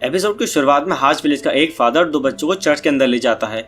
Episode की शुरुआत में हाज विलेज का एक फादर दो बच्चों को चर्च के अंदर ले जाता है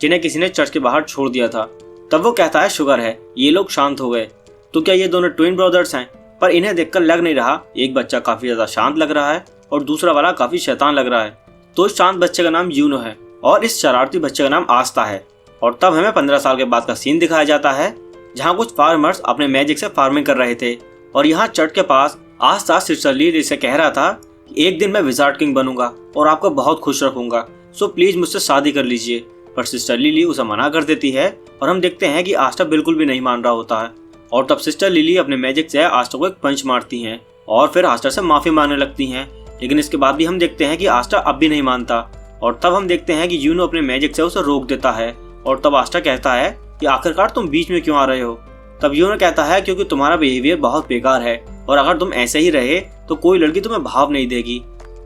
जिन्हें किसी ने चर्च के बाहर छोड़ दिया था। तब वो कहता है शुगर है, ये लोग शांत हो गए। तो क्या ये दोनों ट्विन ब्रदर्स हैं? पर इन्हें देखकर लग नहीं रहा। एक बच्चा काफी ज्यादा शांत लग रहा है और दूसरा वाला काफी शैतान लग रहा है। तो इस शांत बच्चे का नाम यूनो है और इस शरारती बच्चे का नाम आस्था है। और तब हमें 15 साल के बाद का सीन दिखाया जाता है जहाँ कुछ फार्मर्स अपने मैजिक से फार्मिंग कर रहे थे और यहाँ चर्च के पास आस्था सिस्टर लिली से कह रहा था कि एक दिन मैं विजार्ड किंग बनूंगा और आपको बहुत खुश रखूंगा, सो प्लीज मुझसे शादी कर लीजिए। पर सिस्टर लिली उसे मना कर देती है और हम देखते हैं कि आस्था बिल्कुल भी नहीं मान रहा होता है। और तब सिस्टर लिली अपने मैजिक से आस्था को एक पंच मारती हैं और फिर आस्था से माफी मांगने लगती हैं। लेकिन इसके बाद भी हम देखते हैं कि आस्था अब भी नहीं मानता। और तब हम देखते हैं कि यूनो अपने मैजिक से उसे रोक देता है और तब आस्था कहता है कि आखिरकार तुम बीच में क्यों आ रहे हो। तब यूनो कहता है क्योंकि तुम्हारा बिहेवियर बहुत बेकार है और अगर तुम ऐसे ही रहे तो कोई लड़की तुम्हें भाव नहीं देगी।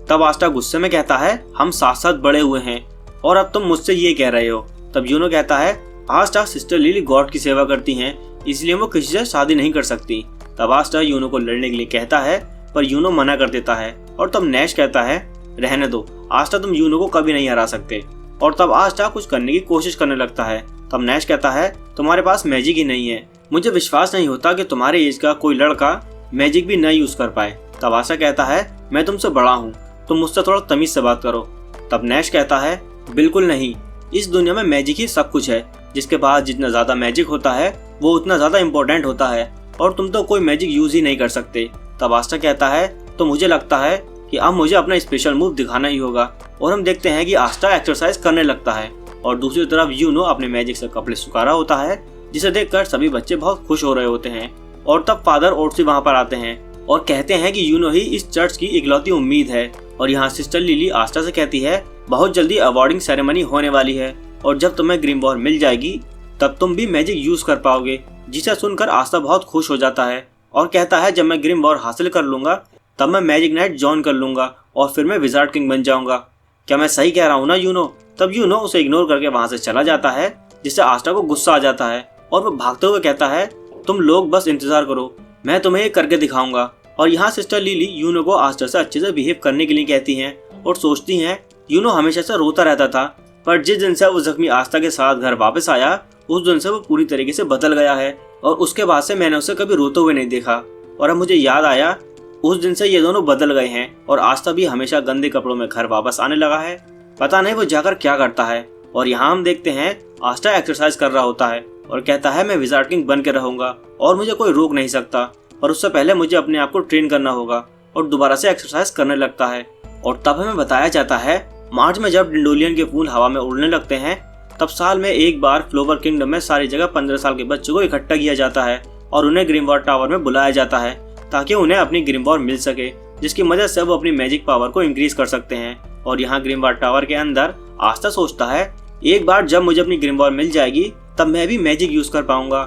तब आस्था गुस्से में कहता है हम साथ साथ बड़े हुए हैं और अब तुम मुझसे ये कह रहे हो। तब यूनो कहता है आस्था सिस्टर लिली गॉड की सेवा करती हैं इसलिए वो किसी से शादी नहीं कर सकती। तब आस्था यूनो को लड़ने के लिए कहता है पर यूनो मना कर देता है और तब नैश कहता है रहने दो आस्था, तुम यूनो को कभी नहीं हरा सकते। और तब आस्था कुछ करने की कोशिश करने लगता है। तब नैश कहता है तुम्हारे पास मैजिक ही नहीं है, मुझे विश्वास नहीं होता कि तुम्हारे एज का कोई लड़का मैजिक भी न यूज कर पाए। तब आस्था कहता है मैं तुमसे बड़ा हूँ, तुम मुझसे थोड़ा तमीज से बात करो। तब नैश कहता है बिल्कुल नहीं, इस दुनिया में मैजिक ही सब कुछ है, जिसके पास जितना ज्यादा मैजिक होता है वो उतना ज्यादा इम्पोर्टेंट होता है और तुम तो कोई मैजिक यूज ही नहीं कर सकते। तब आस्था कहता है तो मुझे लगता है कि अब मुझे अपना स्पेशल मूव दिखाना ही होगा। और हम देखते हैं कि आस्था एक्सरसाइज करने लगता है और दूसरी तरफ यूनो अपने मैजिक से कपड़े सुखा रहा होता है जिसे देखकर सभी बच्चे बहुत खुश हो रहे होते हैं। और तब फादर ओट्सी वहाँ पर आते हैं और कहते हैं कि यूनो ही इस चर्च की इकलौती उम्मीद है। और यहाँ सिस्टर लिली आस्था से कहती है बहुत जल्दी अवार्डिंग सेरेमनी होने वाली है और जब तुम्हें ग्रिमवॉर मिल जाएगी तब तुम भी मैजिक यूज कर पाओगे। जिसे सुनकर आस्था बहुत खुश हो जाता है और कहता है जब मैं ग्रिमवॉर हासिल कर लूंगा तब मैं मैजिक नाइट ज्वाइन कर लूंगा और फिर मैं विजार्ड किंग बन जाऊंगा। क्या मैं सही कह रहा हूँ ना यूनो? तब यूनो उसे इग्नोर करके वहां से चला जाता है जिससे आस्था को गुस्सा आ जाता है और वो भागते हुए कहता है तुम लोग बस इंतजार करो, मैं तुम्हें ये करके दिखाऊंगा। और यहाँ सिस्टर लिली यूनो को आस्था से अच्छे से बिहेव करने के लिए कहती हैं और सोचती हैं यूनो हमेशा से रोता रहता था पर जिस दिन से वो जख्मी आस्था के साथ घर वापस आया उस दिन से वो पूरी तरीके से बदल गया है और उसके बाद से मैंने उसे कभी रोते हुए नहीं देखा। और अब मुझे याद आया उस दिन से ये दोनों बदल गए हैं और आस्था भी हमेशा गंदे कपड़ों में घर वापस आने लगा है। पता नहीं वो जाकर क्या करता है। और यहाँ हम देखते हैं आस्था एक्सरसाइज कर रहा होता है और कहता है मैं विजार्ड किंग बन के रहूंगा और मुझे कोई रोक नहीं सकता, पर उससे पहले मुझे अपने आप को ट्रेन करना होगा। और दोबारा से एक्सरसाइज करने लगता है। और तब हमें बताया जाता है मार्च में जब डिंडोलियन के फूल हवा में उड़ने लगते हैं तब साल में एक बार फ्लोवर किंगडम में सारी जगह 15 साल के बच्चों को इकट्ठा किया जाता है और उन्हें ग्रिमवॉर टावर में बुलाया जाता है ताकि उन्हें अपनी ग्रिमवॉर मिल सके जिसकी मदद से वो अपनी मैजिक पावर को इंक्रीज कर सकते हैं। और यहाँ ग्रिमवॉर टावर के अंदर आस्था सोचता है एक बार जब मुझे अपनी ग्रिमवॉर मिल जाएगी तब मैं भी मैजिक यूज कर पाऊंगा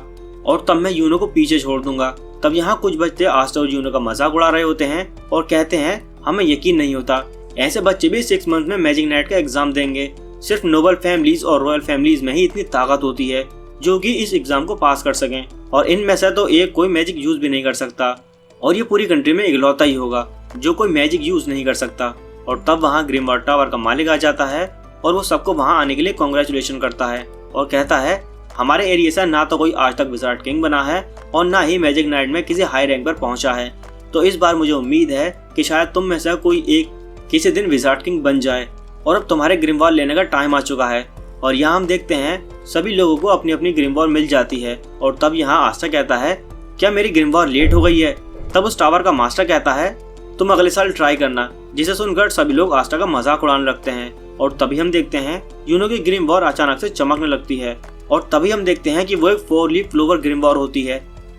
और तब मैं यूनो को पीछे छोड़ दूंगा। तब यहाँ कुछ बच्चे आस्था और यूनो का मजाक उड़ा रहे होते हैं और कहते हैं हमें यकीन नहीं होता ऐसे बच्चे भी 6 मंथ में मैजिक नाइट का एग्जाम देंगे। सिर्फ नोबल फैमिलीज और रॉयल फैमिलीज में ही इतनी ताकत होती है जो कि इस एग्जाम को पास कर सकें और इनमें से तो एक कोई मैजिक यूज भी नहीं कर सकता और ये पूरी कंट्री में इकलौता ही होगा जो कोई मैजिक यूज नहीं कर सकता। और तब वहाँ ग्रिमवॉर टावर का मालिक आ जाता है और वो सबको वहाँ आने के लिए कॉन्ग्रेचुलेशन करता है और कहता है हमारे एरिया से ना तो कोई आज तक विजार्ड किंग बना है और ना ही मैजिक नाइट में किसी हाई रैंक पर पहुंचा है, तो इस बार मुझे उम्मीद है कि शायद तुम में से कोई एक किसी दिन विजार्ड किंग बन जाए और अब तुम्हारे ग्रिमवॉर लेने का टाइम आ चुका है। और यहाँ हम देखते हैं सभी लोगों को अपनी अपनी ग्रिमवॉर मिल जाती है। और तब यहाँ आस्था कहता है क्या मेरी ग्रिमवॉर लेट हो गई है? तब उस टावर का मास्टर कहता है तुम अगले साल ट्राई करना, जिसे सुनकर सभी लोग आस्था का मजाक उड़ाने लगते हैं। और तभी हम देखते हैं यूनो की ग्रिमवॉर अचानक से चमकने लगती है और तभी हम देखते हैं कि वो एक 4 लीफ फ्लोवर ग्रिमवॉर होती है।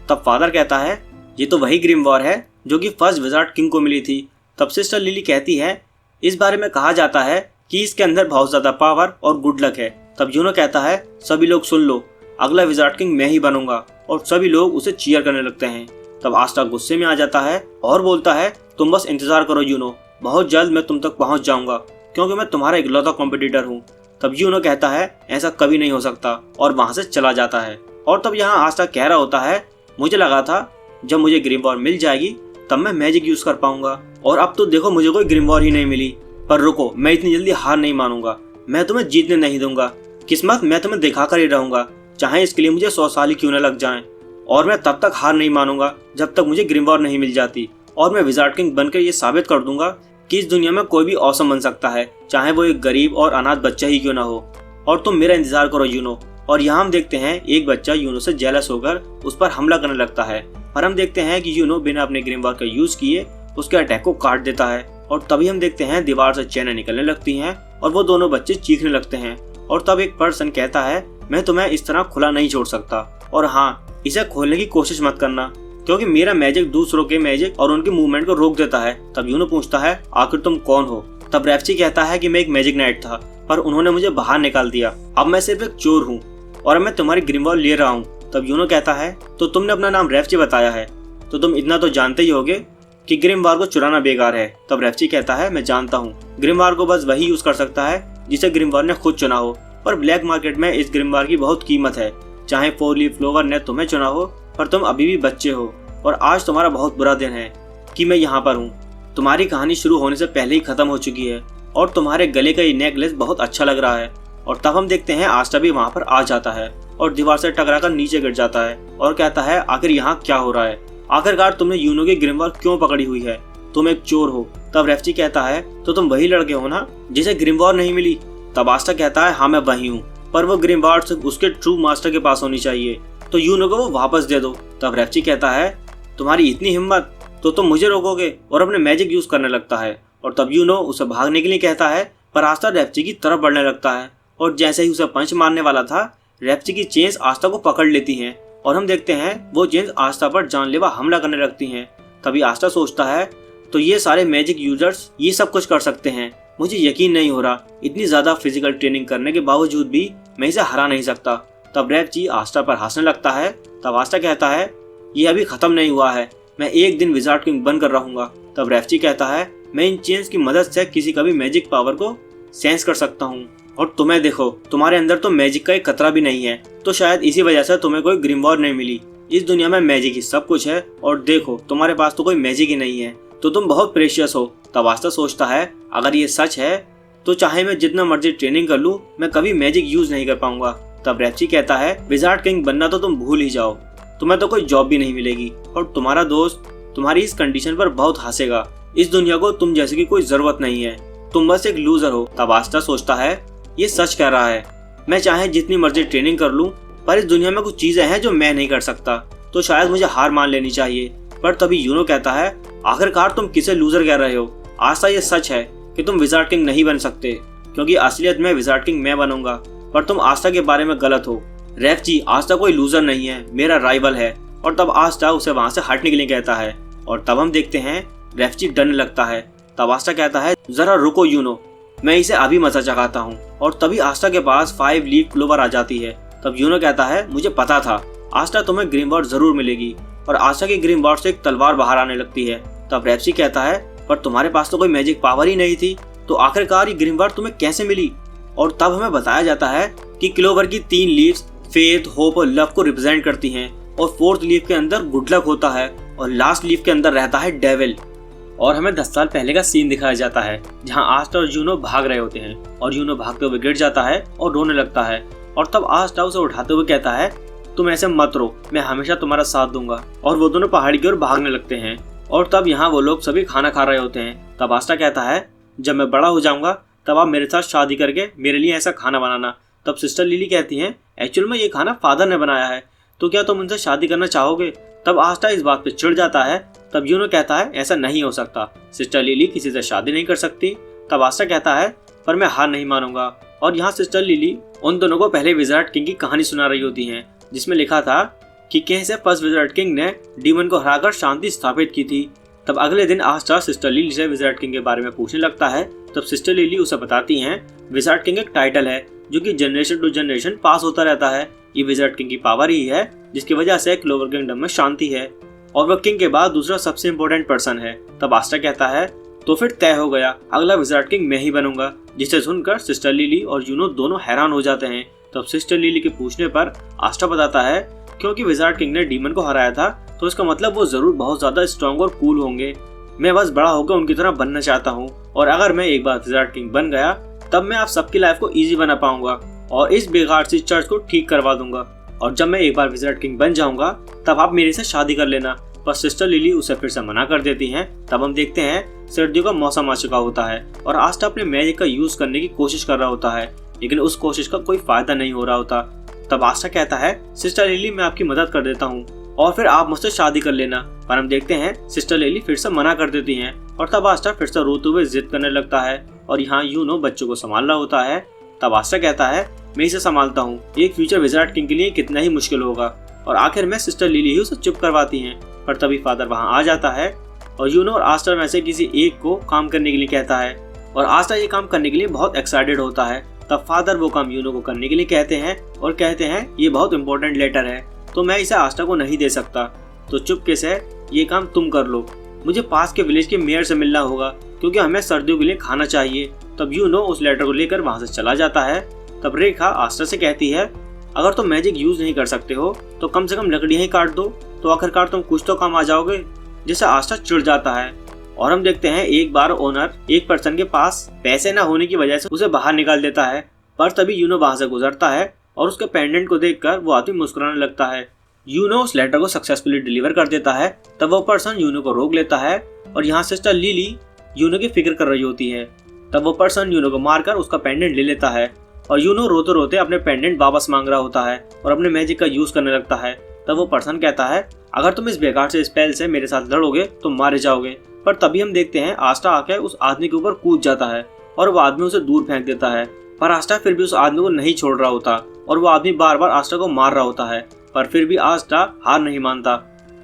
तब फादर कहता है ये तो वही ग्रिमवॉर है जो कि फर्स्ट विजार्ड किंग को मिली थी। तब सिस्टर लिली कहती है इस बारे में कहा जाता है कि इसके अंदर बहुत ज्यादा पावर और गुड लक है। तब यूनो कहता है सभी लोग सुन लो, अगला विजार्ड किंग मैं ही बनूंगा और सभी लोग उसे चीयर करने लगते हैं। तब आस्था गुस्से में आ जाता है और बोलता है तुम बस इंतजार करो यूनो, बहुत जल्द मैं तुम तक पहुंच जाऊंगा क्योंकि मैं तुम्हारा इकलौता कॉम्पिटिटर हूँ। तब यूनो कहता है ऐसा कभी नहीं हो सकता और वहां से चला जाता है। और तब यहाँ आस्था कह रहा होता है मुझे लगा था जब मुझे ग्रिमवॉर मिल जाएगी तब मैं मैजिक यूज कर पाऊंगा और अब तो देखो मुझे कोई ग्रिमवॉर ही नहीं मिली। पर रुको, मैं इतनी जल्दी हार नहीं मानूंगा। मैं तुम्हें जीतने नहीं दूंगा। किस्मत, मैं तुम्हें दिखा कर ही रहूंगा, चाहे इसके लिए मुझे 100 साल ही क्यों न लग जाएं। और मैं तब तक हार नहीं मानूंगा जब तक मुझे ग्रिमवॉर नहीं मिल जाती। और मैं विजार्ड किंग बनकर ये साबित कर दूंगा कि इस दुनिया में कोई भी औसम बन सकता है, चाहे वो एक गरीब और अनाथ बच्चा ही क्यों ना हो। और तुम मेरा इंतजार करो यूनो। और यहाँ हम देखते हैं एक बच्चा यूनो से जेलस होकर उस पर हमला करने लगता है, पर हम देखते हैं कि यूनो बिना अपने ग्रिमवॉर का यूज किए उसके अटैक को काट देता है। और तभी हम देखते हैं दीवार से चैनें निकलने लगती हैं और वो दोनों बच्चे चीखने लगते हैं। और तब एक पर्सन कहता है, मैं तुम्हें इस तरह खुला नहीं छोड़ सकता, और हाँ, इसे खोलने की कोशिश मत करना, क्योंकि मेरा मैजिक दूसरों के मैजिक और उनकी मूवमेंट को रोक देता है। तब यूनो पूछता है, आखिर तुम कौन हो? तब रेफची कहता है कि मैं एक मैजिक नाइट था, पर उन्होंने मुझे बाहर निकाल दिया। अब मैं सिर्फ एक चोर हूँ और अब मैं तुम्हारी ग्रिमवॉर ले रहा हूँ। तब यूनो कहता है, तो तुमने अपना नाम रेफची बताया है, तो तुम इतना तो जानते ही होगे कि ग्रिमवॉर को चुराना बेकार है। तब रेफची कहता है, मैं जानता हूँ, ग्रिमवॉर को बस वही यूज कर सकता है जिसे ग्रिमवॉर ने खुद चुना हो, पर ब्लैक मार्केट में इस ग्रिमवॉर की बहुत कीमत है। चाहे 4 लीफ क्लोवर ने तुम्हें चुना हो, पर तुम अभी भी बच्चे हो और आज तुम्हारा बहुत बुरा दिन है कि मैं यहाँ पर हूँ। तुम्हारी कहानी शुरू होने से पहले ही खत्म हो चुकी है और तुम्हारे गले का ये नेकलेस बहुत अच्छा लग रहा है। और तब हम देखते हैं आस्टा भी वहाँ पर आ जाता है और दीवार से टकराकर नीचे गिर जाता है और कहता है, आखिर यहाँ क्या हो रहा है? आखिरकार तुमने यूनो की ग्रिमवॉर क्यों पकड़ी हुई है? तुम एक चोर हो। तब रेफची कहता है, तो तुम वही लड़के हो ना जिसे ग्रिमवॉर नहीं मिली? तब आस्टा कहता है, हाँ मैं वही हूँ, पर वो ग्रिमवॉर सिर्फ उसके ट्रू मास्टर के पास होनी चाहिए, तो यूनो को वो वापस दे दो। तब रेफची कहता है, तुम्हारी इतनी हिम्मत, तो तुम मुझे रोकोगे? और अपने मैजिक यूज करने लगता है। और तब यूनो उसे भागने के लिए कहता है, पर आस्टा रेफची की तरफ बढ़ने लगता है और जैसे ही उसे पंच मारने वाला था, रेफची की चेन्स आस्टा को पकड़ लेती हैं और हम देखते हैं वो चेन्स आस्टा पर जानलेवा हमला करने लगती हैं। तभी आस्टा सोचता है, तो ये सारे मैजिक यूजर्स ये सब कुछ कर सकते हैं, मुझे यकीन नहीं हो रहा, इतनी ज्यादा फिजिकल ट्रेनिंग करने के बावजूद भी मैं इसे हरा नहीं सकता। तब रेफची आस्टा पर हंसने लगता है। तब आस्टा कहता है, ये अभी खत्म नहीं हुआ है, मैं एक दिन विजार्ड किंग बनकर रहूंगा। तब रेफची कहता है, मैं इन चेन्स की मदद से किसी का भी मैजिक पावर को सेंस कर सकता हूँ, और तुम्हें देखो, तुम्हारे अंदर तो मैजिक का एक कतरा भी नहीं है, तो शायद इसी वजह से तुम्हें कोई ग्रिमवॉर नहीं मिली। इस दुनिया में मैजिक ही सब कुछ है, और देखो तुम्हारे पास तो कोई मैजिक ही नहीं है, तो तुम बहुत प्रेशियस हो। तब आस्टा सोचता है, अगर ये सच है तो चाहे मैं जितना मर्जी ट्रेनिंग कर लूँ, मैं कभी मैजिक यूज नहीं कर पाऊंगा। तब रेफची कहता है, विजार्ड किंग बनना तो तुम भूल ही जाओ, तुम्हें तो कोई जॉब भी नहीं मिलेगी और तुम्हारा दोस्त तुम्हारी इस कंडीशन पर बहुत हंसेगा। इस दुनिया को तुम जैसे की कोई जरूरत नहीं है, तुम बस एक लूजर हो। तब आस्टा सोचता है, ये सच कह रहा है, मैं चाहे जितनी मर्जी ट्रेनिंग कर लूं, पर इस दुनिया में कुछ चीजें हैं जो मैं नहीं कर सकता, तो शायद मुझे हार मान लेनी चाहिए। पर तभी यूनो कहता है, आखिरकार तुम किसे लूजर कह रहे हो? आस्टा, ये सच है कि तुम विजार्ड किंग नहीं बन सकते, क्योंकि असलियत में विजार्ड किंग मैं बनूंगा, पर तुम आस्टा के बारे में गलत हो। रेफची, आस्टा कोई लूजर नहीं है, मेरा राइवल है। और तब आस्टा उसे वहां से हटने के लिए कहता है और तब हम देखते हैं रेफची डरने लगता है। तब आस्टा कहता है, जरा रुको यूनो, मैं इसे अभी मजा चखाता हूँ। और तभी आस्टा के पास 5 लीफ क्लोवर आ जाती है। तब यूनो कहता है, मुझे पता था आस्टा तुम्हें ग्रिमवॉर जरूर मिलेगी, और आस्टा की ग्रिमवॉर से एक तलवार बाहर आने लगती है। तब रेफची कहता है, पर तुम्हारे पास तो कोई मैजिक पावर ही नहीं थी, तो आखिरकार ये ग्रिमवॉर तुम्हें कैसे मिली? और तब हमें बताया जाता है कि क्लोवर की 3 लीव्स फेथ, होप और लव को रिप्रेजेंट करती हैं, और 4th लीफ के अंदर गुड लक होता है, और लास्ट लीफ के अंदर रहता है डेविल। और हमें 10 साल पहले का सीन दिखाया जाता है जहां आस्टा और यूनो भाग रहे होते हैं, और यूनो भागते हुए गिर जाता है और रोने लगता है। और तब आस्टा उसे उठाते हुए कहता है, तुम ऐसे मत रो, मैं हमेशा तुम्हारा साथ दूंगा। और वो दोनों पहाड़ी की ओर भागने लगते हैं। और तब यहाँ वो लोग सभी खाना खा रहे होते हैं। तब आस्टा कहता है, जब मैं बड़ा हो जाऊंगा तब आप मेरे साथ शादी करके मेरे लिए ऐसा खाना बनाना। तब सिस्टर लिली कहती हैं, एक्चुअल में ये खाना फादर ने बनाया है, तो क्या तुम उनसे शादी करना चाहोगे? तब आस्टा इस बात पे चिढ़ जाता है। तब यूनो कहता है, ऐसा नहीं हो सकता, सिस्टर लिली किसी से शादी नहीं कर सकती। तब आस्टा कहता है, पर मैं हार नहीं मानूंगा। और यहाँ सिस्टर लिली उन दोनों को पहले विजार्ड किंग की कहानी सुना रही होती हैं, जिसमें लिखा था कि कैसे फर्स्ट विजार्ड किंग ने डीमन को हराकर शांति स्थापित की थी। तब अगले दिन आस्टा सिस्टर लिली से विजार्ड किंग के बारे में पूछने लगता है। तब सिस्टर लिली उसे बताती हैं, विजार्ड किंग एक टाइटल है जो कि जनरेशन टू जनरेशन पास होता रहता है। ये विजार्ड किंग की पावर ही है जिसकी वजह से क्लोवर किंगडम में शांति है, और वह किंग के बाद दूसरा सबसे इम्पोर्टेंट पर्सन है। तब आस्टा कहता है, तो फिर तय हो गया, अगला विजार्ड किंग मैं ही बनूंगा। जिसे सुनकर सिस्टर लिली और यूनो दोनों हैरान हो जाते हैं। तब सिस्टर लिली के पूछने पर आस्टा बताता है, क्योंकि विजार्ड किंग ने डीमन को हराया था, तो इसका मतलब वो जरूर बहुत ज्यादा स्ट्रॉन्ग और कूल होंगे। मैं बस बड़ा होकर उनकी तरह बनना चाहता हूँ, और अगर मैं एक बार विजार्ड किंग बन गया तब मैं आप सबकी लाइफ को इजी बना पाऊंगा और इस बेकार सी चर्च को ठीक करवा दूंगा। और जब मैं एक बार विजार्ड किंग बन जाऊंगा तब आप मेरे से शादी कर लेना। पर सिस्टर लिली उसे फिर से मना कर देती हैं। तब हम देखते हैं सर्दियों का मौसम आ चुका होता है और आस्टा अपने मैजिक का यूज करने की कोशिश कर रहा होता है, लेकिन उस कोशिश का कोई फायदा नहीं हो रहा होता। तब आस्टा कहता है, सिस्टर लिली मैं आपकी मदद कर देता हूँ और फिर आप मुझसे शादी कर लेना। पर हम देखते हैं सिस्टर लिली फिर से मना कर देती हैं और तब आस्टा फिर से रोते हुए जिद करने लगता है और यहाँ यूनो बच्चों को संभाल रहा होता है। तब आस्टा कहता है, मैं इसे संभालता हूँ, एक फ्यूचर विजार्ड किंग के लिए कितना ही मुश्किल होगा। और आखिर में सिस्टर लिली ही उसे चुप करवाती हैं। पर तभी फादर वहाँ आ जाता है और यूनो और आस्टा में से किसी एक को काम करने के लिए कहता है और आस्टा ये काम करने के लिए बहुत एक्साइटेड होता है। तब फादर वो काम यूनो को करने के लिए कहते हैं और कहते हैं ये बहुत इंपॉर्टेंट लेटर है तो मैं इसे आस्टा को नहीं दे सकता, तो चुपके से ये काम तुम कर लो। मुझे पास के विलेज के मेयर से मिलना होगा क्योंकि हमें सर्दियों के लिए खाना चाहिए। तब यूनो उस लेटर को लेकर वहाँ से चला जाता है। तब रेखा आस्टा से कहती है, अगर तुम मैजिक यूज नहीं कर सकते हो तो कम से कम लकड़ियाँ ही काट दो, तो आखिरकार तुम कुछ तो काम आ जाओगे। जिससे आस्टा चिढ़ जाता है और हम देखते हैं एक बार ओनर एक पर्सन के पास पैसे न होने की वजह से उसे बाहर निकाल देता है। पर तभी यूनो वहां से गुजरता है और उसके पेंडेंट को देखकर वो आदमी मुस्कुराने लगता है। यूनो उस लेटर को सक्सेसफुली डिलीवर कर देता है। तब वो पर्सन यूनो को रोक लेता है और यहाँ सिस्टर लिली यूनो की फिक्र कर रही होती है। तब वो पर्सन यूनो को मारकर उसका पेंडेंट ले लेता है और यूनो रोते रोते अपने पेंडेंट वापस मांग रहा होता है और अपने मैजिक का यूज करने लगता है। तब वो पर्सन कहता है, अगर तुम इस बेकार से स्पेल से मेरे साथ लड़ोगे तो मारे जाओगे। पर तभी हम देखते हैं आस्टा आके उस आदमी के ऊपर कूद जाता है और वो आदमी उसे दूर फेंक देता है। पर आस्टा फिर भी उस आदमी को नहीं छोड़ रहा होता और वो आदमी बार बार आस्टा को मार रहा होता है, पर फिर भी आस्टा हार नहीं मानता।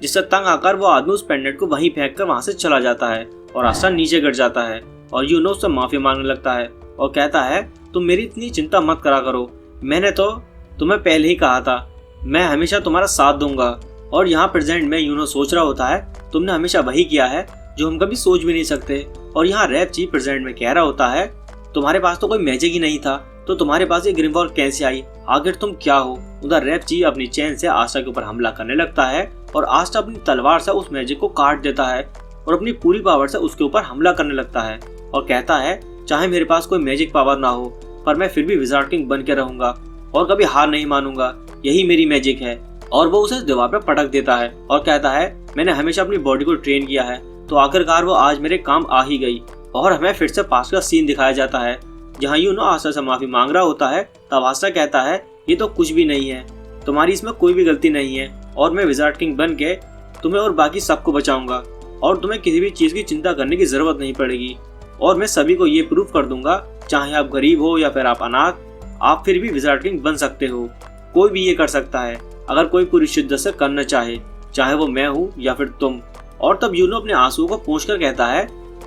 जिससे तंग आकर वो आदमी उस पेंडेंट को वहीं फेंक कर वहां से चला जाता है और आस्टा नीचे गिर जाता है और यूनो उससे माफी मांगने लगता है और कहता है, तुम मेरी इतनी चिंता मत करा करो, मैंने तो तुम्हें पहले ही कहा था, मैं हमेशा तुम्हारा साथ दूंगा। और यहाँ प्रेजेंट में यूनो सोच रहा होता है, तुमने हमेशा वही किया है जो हम कभी सोच भी नहीं सकते। और यहाँ रैप चीफ प्रेजेंट में कह रहा होता है, तुम्हारे पास तो कोई मैजिक ही नहीं था तो तुम्हारे पास ये ग्रिमवॉल्व कैसे आई, आखिर तुम क्या हो। उधर रैप चीफ अपनी चैन से आस्टा के ऊपर हमला करने लगता है और आस्टा अपनी तलवार से उस मैजिक को काट देता है और अपनी पूरी पावर से उसके ऊपर हमला करने लगता है और कहता है, चाहे मेरे पास कोई मैजिक पावर ना हो पर मैं फिर भी विजार्ड किंग बन के रहूंगा और कभी हार नहीं मानूंगा, यही मेरी मैजिक है। और वो उसे दीवार पर पटक देता है और कहता है, मैंने हमेशा अपनी बॉडी को ट्रेन किया है तो आखिरकार वो आज मेरे काम आ ही गई। और हमें फिर से पास का सीन दिखाया जाता है जहाँ यूनो आस्टा से माफी मांग रहा होता है। तब आस्टा कहता है, ये तो कुछ भी नहीं है, तुम्हारी इसमें कोई भी गलती नहीं है और मैं विजार्ड किंग बन के तुम्हें और बाकी सबको बचाऊंगा और तुम्हें किसी भी चीज की चिंता करने की जरूरत नहीं पड़ेगी और मैं सभी को ये प्रूव कर दूंगा, चाहे आप गरीब हो या फिर आप अनाथ, आप फिर भी विजार्ड किंग बन सकते हो। कोई भी ये कर सकता है अगर कोई पूरी शिद्दत से करना चाहे वो मैं हूँ या फिर तुम। और तब यूनो अपने आंसुओं को पोंछकर कहता है,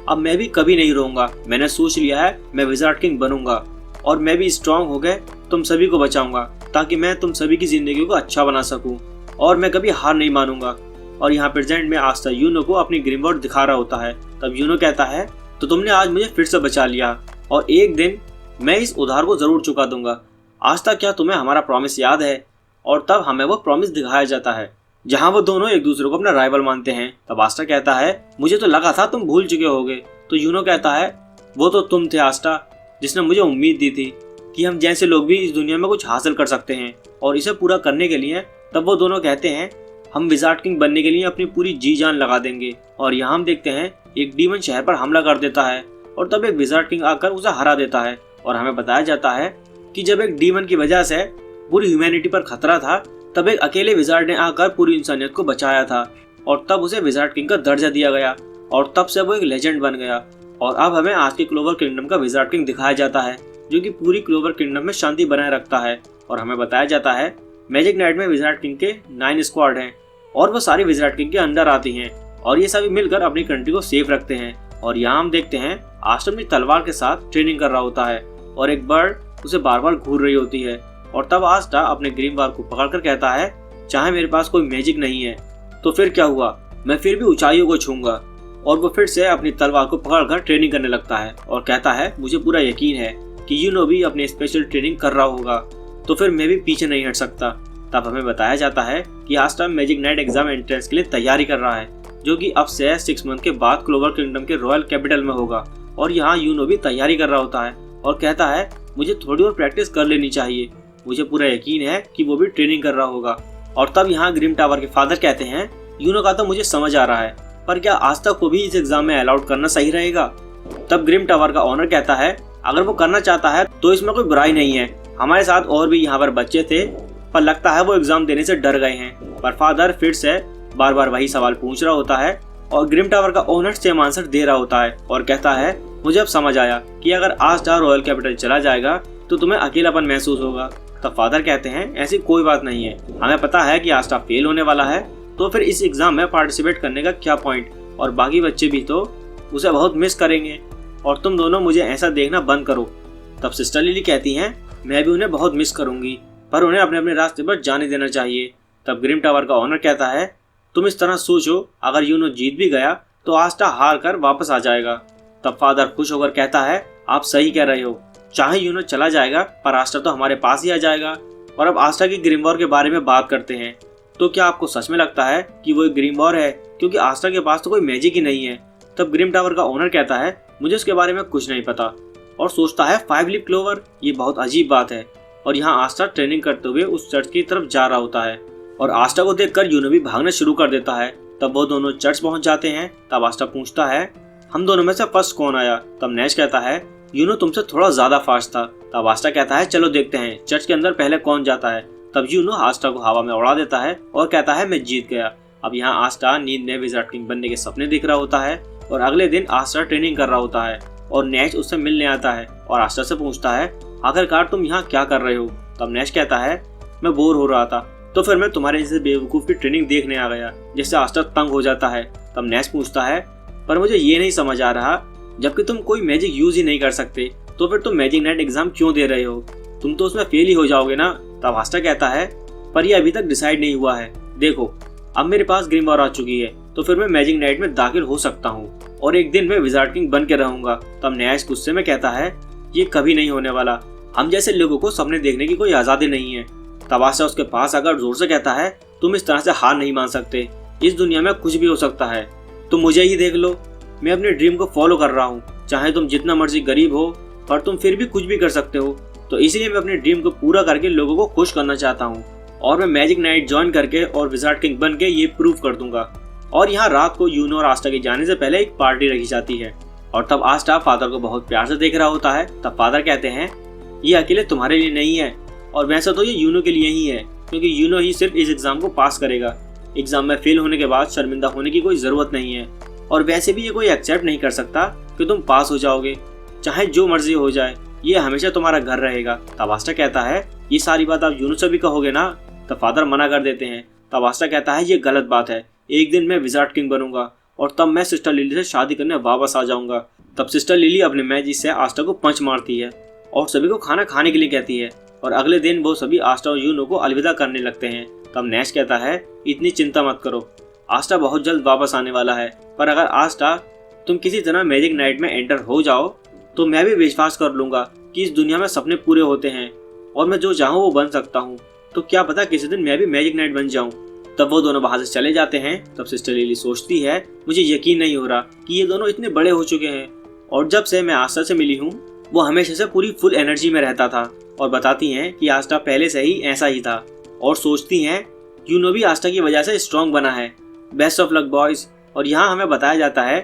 अब मैं भी कभी नहीं रोऊंगा, मैंने सोच लिया है मैं विजार्ड किंग बनूंगा और मैं भी स्ट्रांग हो गए तुम सभी को बचाऊंगा ताकि मैं तुम सभी की जिंदगी को अच्छा बना सकूं और मैं कभी हार नहीं मानूंगा। और यहाँ प्रेजेंट में आस्टा यूनो को अपनी ग्रिमवॉल्व दिखा रहा होता है। तब यूनो कहता है, तो तुमने आज मुझे फिर से बचा लिया और एक दिन मैं इस उधार को जरूर चुका दूंगा। आस्टा, क्या तुम्हें हमारा प्रॉमिस याद है। और तब हमें वो प्रॉमिस दिखाया जाता है जहाँ वो दोनों एक दूसरे को अपना राइवल मानते हैं। तब आस्टा कहता है, मुझे तो लगा था तुम भूल चुके होगे। तो यूनो कहता है, वो तो तुम थे आस्टा जिसने मुझे उम्मीद दी थी कि हम जैसे लोग भी इस दुनिया में कुछ हासिल कर सकते हैं और इसे पूरा करने के लिए। तब वो दोनों कहते हैं, हम विजार्ड किंग बनने के लिए अपनी पूरी जी जान लगा देंगे। और यहाँ हम देखते हैं एक डीमन शहर पर हमला कर देता है और तब एक विजार्ड किंग आकर उसे हरा देता है। और हमें बताया जाता है कि जब एक डीमन की वजह से पूरी ह्यूमैनिटी पर खतरा था तब एक अकेले विजार्ड ने आकर पूरी इंसानियत को बचाया था और तब उसे विजार्ड किंग का दर्जा दिया गया और तब से वो एक लेजेंड बन गया। और अब हमें आज के क्लोवर किंगडम का विजार्ड किंग दिखाया जाता है जो कि पूरी क्लोवर किंगडम में शांति बनाए रखता है। और हमें बताया जाता है मैजिक नाइट में विजार्ड किंग के 9 स्क्वाड हैं और वो सारी विजार्ड किंग के अंडर आती हैं और ये सभी मिलकर अपनी कंट्री को सेफ रखते हैं। और यहाँ हम देखते हैं आस्टा अपनी तलवार के साथ ट्रेनिंग कर रहा होता है और एक बर्ड उसे बार बार घूर रही होती है। और तब आस्टा अपने ग्रीमवार को पकड़कर कहता है, चाहे मेरे पास कोई मैजिक नहीं है तो फिर क्या हुआ, मैं फिर भी ऊंचाइयों को छूंगा। और वो फिर से अपनी तलवार को पकड़कर ट्रेनिंग करने लगता है और कहता है, मुझे पूरा यकीन है कि यूनो भी अपनी स्पेशल ट्रेनिंग कर रहा होगा तो फिर मैं भी पीछे नहीं हट सकता। तब हमें बताया जाता है कि Ashta magic night exam entrance के लिए तैयारी कर रहा है जो कि अब से 6 मंथ के बाद क्लोवर किंगडम के रॉयल कैपिटल में होगा। और यहाँ यूनो भी तैयारी कर रहा होता है और कहता है मुझे थोड़ी और प्रैक्टिस कर लेनी चाहिए। मुझे पूरा यकीन है कि वो भी ट्रेनिंग कर रहा होगा। और तब यहाँ ग्रिम टावर के फादर कहते हैं यूनो का तो मुझे समझ आ रहा है, पर क्या आज तक को भी इस एग्जाम में अलाउड करना सही रहेगा? तब ग्रिम टावर का ओनर कहता है अगर वो करना चाहता है तो इसमें कोई बुराई नहीं है। हमारे साथ और भी यहाँ पर बच्चे थे, पर लगता है वो एग्जाम देने से डर गए हैं। पर फादर फिर से बार बार वही सवाल पूछ रहा होता है और ग्रिम टावर का ओनर सेम आंसर दे रहा होता है और कहता है मुझे अब समझ आया कि अगर आस्टा रॉयल कैपिटल चला जाएगा तो तुम्हें अकेलापन महसूस होगा। तब फादर कहते हैं ऐसी कोई बात नहीं है, हमें पता है कि आस्टा फेल होने वाला है, तो फिर इस एग्जाम में पार्टिसिपेट करने का क्या पॉइंट, और बाकी बच्चे भी तो उसे बहुत मिस करेंगे और तुम दोनों मुझे ऐसा देखना बंद करो। तब सिस्टर लिली कहती हैं मैं भी उन्हें बहुत मिस करूंगी, पर उन्हें अपने अपने रास्ते पर जाने देना चाहिए। तब ग्रिम टावर का ओनर कहता है तुम इस तरह सोचो, अगर यूनो जीत भी गया तो आस्टा हार कर वापस आ जाएगा। तब फादर खुश होकर कहता है आप सही कह रहे हो, चाहे यूनो चला जाएगा पर आस्टा तो हमारे पास ही आ जाएगा। और अब आस्टा की ग्रिम वॉर के बारे में बात करते हैं। तो क्या आपको सच में लगता है कि वो एक ग्रिम वॉर है, क्योंकि आस्टा के पास तो कोई मैजिक ही नहीं है? तब ग्रिम टावर का ओनर कहता है मुझे उसके बारे में कुछ नहीं पता, और सोचता है 5 लीफ क्लोवर, ये बहुत अजीब बात है। और यहाँ आस्टा ट्रेनिंग करते हुए उस चर्च की तरफ जा रहा होता है और आस्टा को देखकर यूनो भी भागना शुरू कर देता है। तब वो दोनों चर्च पहुंच जाते हैं। तब आस्टा पूछता है हम दोनों में से फर्स्ट कौन आया? तब नैश कहता है यूनो तुमसे थोड़ा ज्यादा फास्ट था। तब आस्टा कहता है चलो देखते हैं चर्च के अंदर पहले कौन जाता है। तब यूनो आस्टा को हवा में उड़ा देता है और कहता है मैं जीत गया। अब यहाँ आस्टा नींद में विजार्ड किंग बनने के सपने देख रहा होता है और अगले दिन आस्टा ट्रेनिंग कर रहा होता है और नैश उससे मिलने आता है और आस्टा से पूछता है आखिरकार तुम यहाँ क्या कर रहे हो? तब नैश कहता है मैं बोर हो रहा था, तो फिर मैं तुम्हारे जैसे बेवकूफ की ट्रेनिंग देखने आ गया, जिससे आस्टा तंग हो जाता है। तब नैश पूछता है पर मुझे ये नहीं समझ आ रहा, जबकि तुम कोई मैजिक यूज ही नहीं कर सकते तो फिर तुम मैजिक नाइट एग्जाम क्यों दे रहे हो? तुम तो उसमें फेल ही हो जाओगे ना। तब आस्टा कहता है पर ये अभी तक डिसाइड नहीं हुआ है, देखो अब मेरे पास ग्रिम वॉर आ चुकी है तो फिर मैं मैजिक नाइट में दाखिल हो सकता हूँ और एक दिन मैं विजार्ड किंग बन के रहूंगा। तब नैश गुस्से में कहता है ये कभी नहीं होने वाला, हम जैसे लोगों को सपने देखने की कोई आजादी नहीं है। तब आस्टा उसके पास आकर जोर से कहता है तुम इस तरह से हार नहीं मान सकते, इस दुनिया में कुछ भी हो सकता है, तुम मुझे ही देख लो, मैं अपने ड्रीम को फॉलो कर रहा हूँ, चाहे तुम जितना मर्जी गरीब हो पर तुम फिर भी कुछ भी कर सकते हो। तो इसलिए मैं अपने ड्रीम को पूरा करके लोगों को खुश करना चाहता हूँ और मैं मैजिक नाइट ज्वाइन करके और विजार्ड किंग बन के ये प्रूव कर दूंगा। और यहाँ रात को यूनो और आस्टा के जाने से पहले एक पार्टी रखी जाती है और तब आस्टा फादर को बहुत प्यार से देख रहा होता है। तब फादर कहते हैं ये अकेले तुम्हारे लिए नहीं है, और वैसे तो ये यूनो के लिए ही है, क्योंकि यूनो ही सिर्फ इस एग्जाम को पास करेगा। एग्जाम में फेल होने के बाद शर्मिंदा होने की कोई जरूरत नहीं है, और वैसे भी ये कोई एक्सेप्ट नहीं कर सकता कि तुम पास हो जाओगे, चाहे जो मर्जी हो जाए, ये हमेशा तुम्हारा घर रहेगा। तब आस्टा कहता है ये सारी बात आप यूनो से भी कहोगे ना? तब फादर मना कर देते हैं। तब आस्टा कहता है ये गलत बात है, एक दिन मैं विजार्ड किंग बनूंगा और तब मैं सिस्टर लिली से शादी करने वापस आ जाऊंगा। तब सिस्टर लिली अपने मैजिक से आस्टा को पंच मारती है और सभी को खाना खाने के लिए कहती है और अगले दिन वो सभी आस्टा और यूनो को अलविदा करने लगते हैं। तब नैश कहता है इतनी चिंता मत करो, आस्टा बहुत जल्द वापस आने वाला है, पर अगर आस्टा तुम किसी तरह मैजिक नाइट में एंटर हो जाओ तो मैं भी विश्वास कर लूंगा कि इस दुनिया में सपने पूरे होते हैं और मैं जो चाहूँ वो बन सकता हूँ, तो क्या पता किसी दिन मैं भी मैजिक नाइट बन जाऊँ। तब वो दोनों वहां से चले जाते हैं। तब सिस्टर लिली सोचती है मुझे यकीन नहीं हो रहा कि ये दोनों इतने बड़े हो चुके हैं, और जब से मैं आस्टा से मिली हूँ वो हमेशा से पूरी फुल एनर्जी में रहता था। और बताती हैं कि आस्टा पहले से ही ऐसा ही था, और सोचती हैं यूनो भी आस्टा की वजह से स्ट्रॉन्ग बना है। Best of luck boys. और यहाँ हमें बताया जाता है